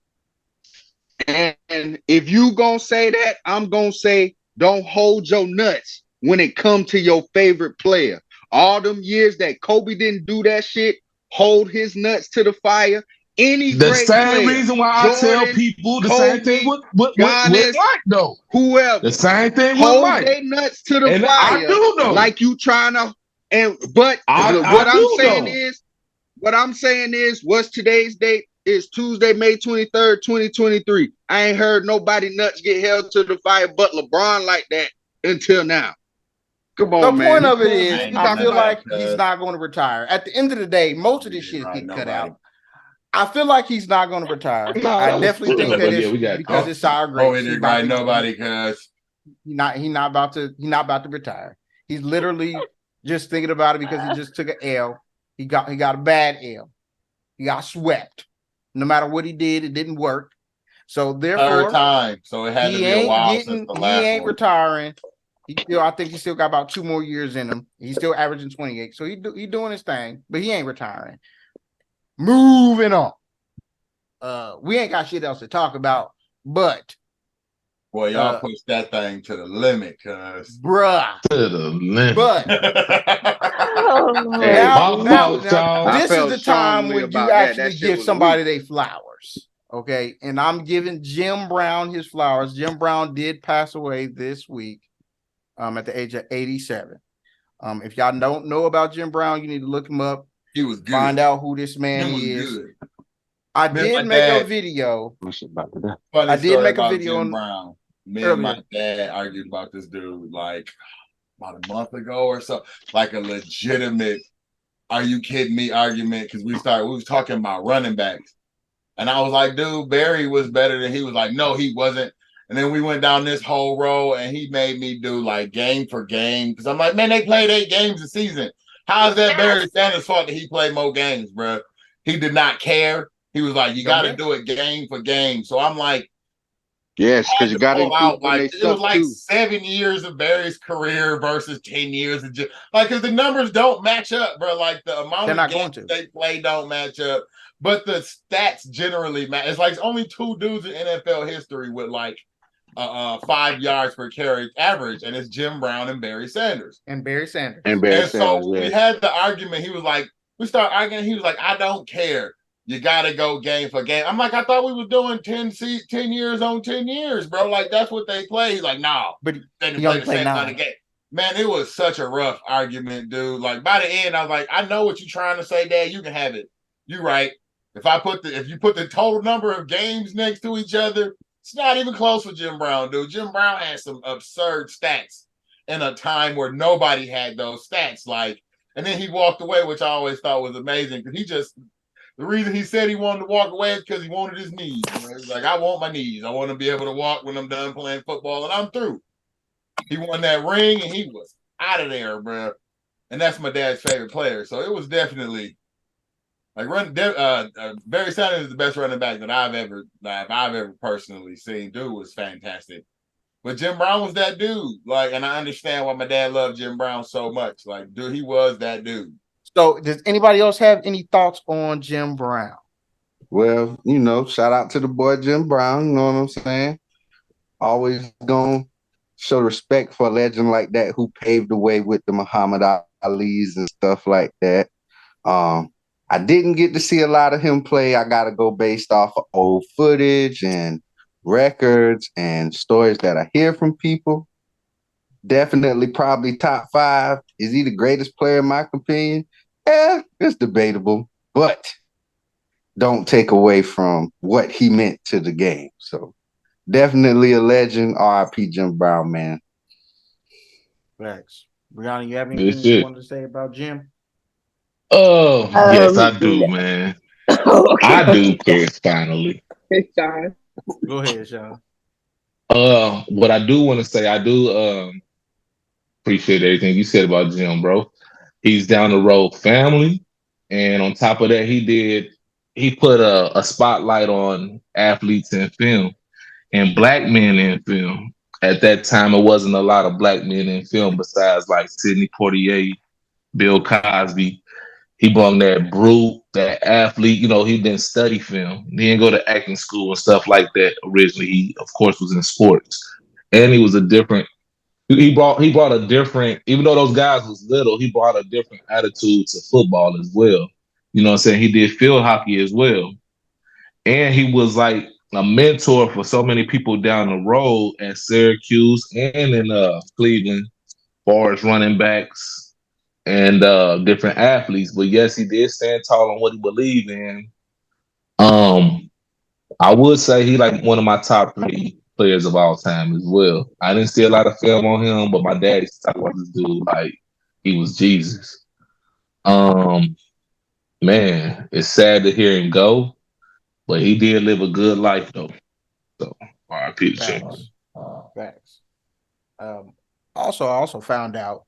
and if you gonna say that, I'm gonna say don't hold your nuts when it come to your favorite player. All them years that Kobe didn't do that shit, hold his nuts to the fire. Any the great same player, reason why Jordan, I tell people the Kobe, same thing with Mike though. Whoever, the same thing hold with Mike. their nuts to the and fire. I do know. Like you trying to, what I'm saying is, what's today's date? Is Tuesday, May 23rd, 2023. I ain't heard nobody nuts get held to the fire but LeBron like that until now. Come on, the man. point of it is, I feel like he's not going to retire. At the end of the day, most of this shit is getting cut out. I feel like he's not going to retire. I definitely think that it's because it's sour grapes. He's right, nobody, cuz he's not about to retire. He's literally just thinking about it because he just took an L. He got a bad L. He got swept. No matter what he did, it didn't work. So therefore, third time. So it had to be a while since the last he ain't one. retiring. I think he still got about 2 more years in him. He's still averaging 28. So he doing his thing, but he ain't retiring. Moving on. We ain't got shit else to talk about, but boy, y'all push that thing to the limit, cuz. Bruh. To the limit. But this is the time when you actually give somebody their flowers. Okay. And I'm giving Jim Brown his flowers. Jim Brown did pass away this week at the age of 87. If y'all don't know about Jim Brown, you need to look him up. He was good. Find out who this man is. Good. I did make a video. I did make a video on Brown. Me and my dad argued about this dude like about a month ago or so, like a legitimate "are you kidding me" argument, because we was talking about running backs, and I was like, dude, Barry was better than he was like, no, he wasn't. And then we went down this whole road, and he made me do like game for game, because I'm like, man, they played 8 games a season. How is that Barry Sanders' fault that he played more games, bro? He did not care. He was like, you got to do it game for game. So I'm like, Yes, because you got to include when they it was suck like too. 7 years of Barry's career versus 10 years of like, because the numbers don't match up, bro. Like the amount of games they play don't match up, but the stats generally match. It's like only 2 dudes in NFL history with like 5 yards per carry average, and it's Jim Brown and Barry Sanders. And So we had the argument. He was like, we started arguing. He was like, I don't care. You gotta go game for game. I'm like, I thought we were doing 10 years on 10 years, bro. Like that's what they play. He's like, no, but they didn't play the same kind of game. Man, it was such a rough argument, dude. Like by the end, I was like, I know what you're trying to say, Dad. You can have it. You're right. If you put the total number of games next to each other, it's not even close for Jim Brown, dude. Jim Brown had some absurd stats in a time where nobody had those stats. Like, and then he walked away, which I always thought was amazing because the reason he said he wanted to walk away is because he wanted his knees. You know? He's like, I want my knees. I want to be able to walk when I'm done playing football, and I'm through. He won that ring, and he was out of there, bro. And that's my dad's favorite player. So it was definitely like Barry Sanders is the best running back that I've ever personally seen. Dude was fantastic. But Jim Brown was that dude. Like, and I understand why my dad loved Jim Brown so much. Like, dude, he was that dude. So, does anybody else have any thoughts on Jim Brown? Well, shout out to the boy Jim Brown. You know what I'm saying? Always gonna show respect for a legend like that who paved the way with the Muhammad Ali's and stuff like that. I didn't get to see a lot of him play. I gotta go based off of old footage and records and stories that I hear from people. Definitely probably top 5. Is he the greatest player in my opinion? Yeah, it's debatable, but don't take away from what he meant to the game. So definitely a legend. R.I.P. Jim Brown, man. Thanks. Brianna, you have anything you want to say about Jim? Oh, yes, I do, man. Okay. I do, Chris, finally. Sorry. Go ahead, Sean. What I do want to say, I do appreciate everything you said about Jim, bro. He's down the road family. And on top of that, he put a spotlight on athletes in film and black men in film. At that time, it wasn't a lot of black men in film besides like Sidney Poitier, Bill Cosby. He brought that brute, that athlete. He didn't study film. He didn't go to acting school and stuff like that. Originally, he of course was in sports, and he was a different. He brought a different. Even though those guys was little, he brought a different attitude to football as well. You know what I'm saying? He did field hockey as well, and he was like a mentor for so many people down the road at Syracuse and in Cleveland, as far as running backs and different athletes. But yes, he did stand tall on what he believed in. I would say he like one of my top 3 players of all time as well. I didn't see a lot of film on him, but my dad used to talk about this dude like he was Jesus. Man, it's sad to hear him go, but he did live a good life though. So R.I.P. Facts. Also, I also found out,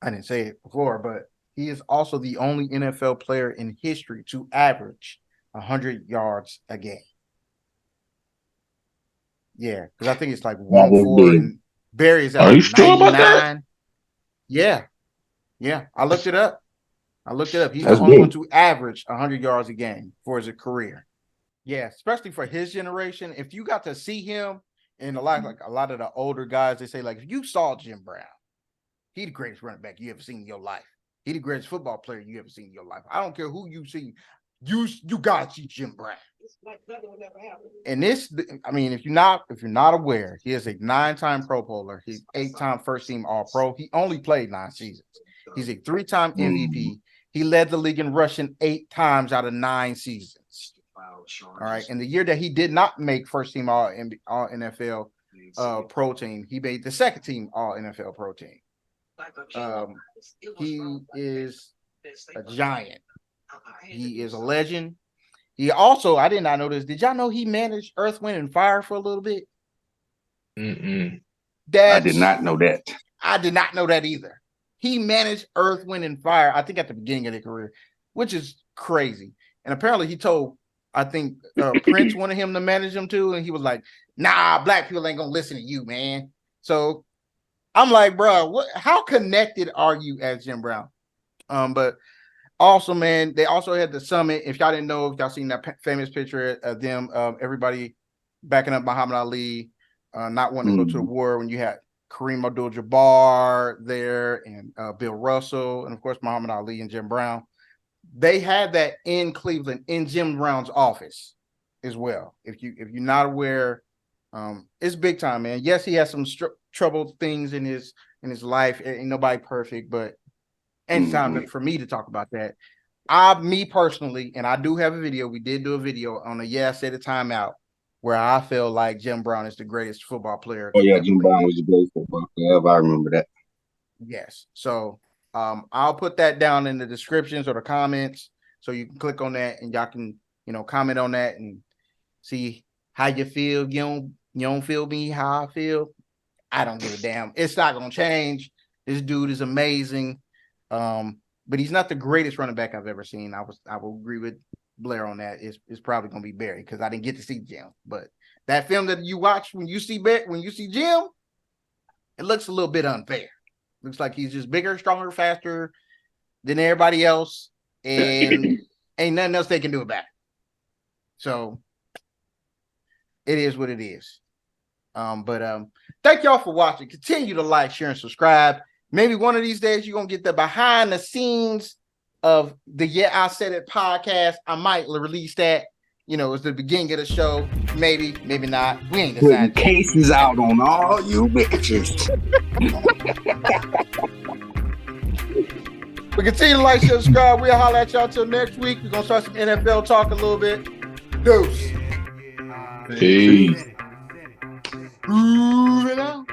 I didn't say it before, but he is also the only NFL player in history to average 100 yards a game. Yeah, because I think it's like 104 and Barry's at like 99. Yeah. I looked it up. He's the only one to average 100 yards a game for his career. Yeah, especially for his generation. If you got to see him and a lot of the older guys, they say like if you saw Jim Brown, he the greatest running back you ever seen in your life. He the greatest football player you ever seen in your life. I don't care who you see. You gotta see Jim Brown. And this, I mean, if you're not aware, he is a 9-time Pro Bowler. He's 8-time first team All Pro. He only played 9 seasons. He's a 3-time MVP. He led the league in rushing 8 times out of 9 seasons. All right. And the year that he did not make first team All NFL Pro team, he made the second team All NFL Pro team. He is a giant. He is a legend. He also, I did not know this. Did y'all know he managed Earth, Wind, and Fire for a little bit? I did not know that. I did not know that either. He managed Earth, Wind, and Fire, I think at the beginning of their career, which is crazy. And apparently he told I think Prince wanted him to manage him too, and he was like, "Nah, black people ain't gonna listen to you, man." So I'm like, bro, how connected are you as Jim Brown? But also, man, they also had the summit. If y'all didn't know, if y'all seen that famous picture of them, everybody backing up Muhammad Ali, not wanting to go to the war, when you had Kareem Abdul-Jabbar there and Bill Russell, and of course Muhammad Ali and Jim Brown. They had that in Cleveland in Jim Brown's office as well. If you're not aware, it's big time, man. Yes, he has some troubled things in his life. Ain't nobody perfect, but it's time for me to talk about that. Me personally, and I do have a video. We did do a video on a I Said It timeout where I feel like Jim Brown is the greatest football player. Oh yeah, Jim Brown was the greatest football player ever. I remember that. Yes. So I'll put that down in the descriptions or the comments, so you can click on that and y'all can, comment on that and see how you feel. You don't feel me how I feel. I don't give a damn. It's not gonna change. This dude is amazing. But he's not the greatest running back I've ever seen. I will agree with Blair on that. It's probably gonna be Barry because I didn't get to see Jim. But that film that you watch when you see Jim, it looks a little bit unfair. Looks like he's just bigger, stronger, faster than everybody else, and ain't nothing else they can do about it. So it is what it is. But thank y'all for watching. Continue to like, share, and subscribe. Maybe one of these days you're gonna get the behind the scenes of the Yeah I Said It podcast. I might release that. It's the beginning of the show. Maybe not. We ain't decided. Putting cases out on all you bitches. But continue to like, share, subscribe. We'll holler at y'all till next week. We're gonna start some NFL talk a little bit. Deuce. Peace. Moving on.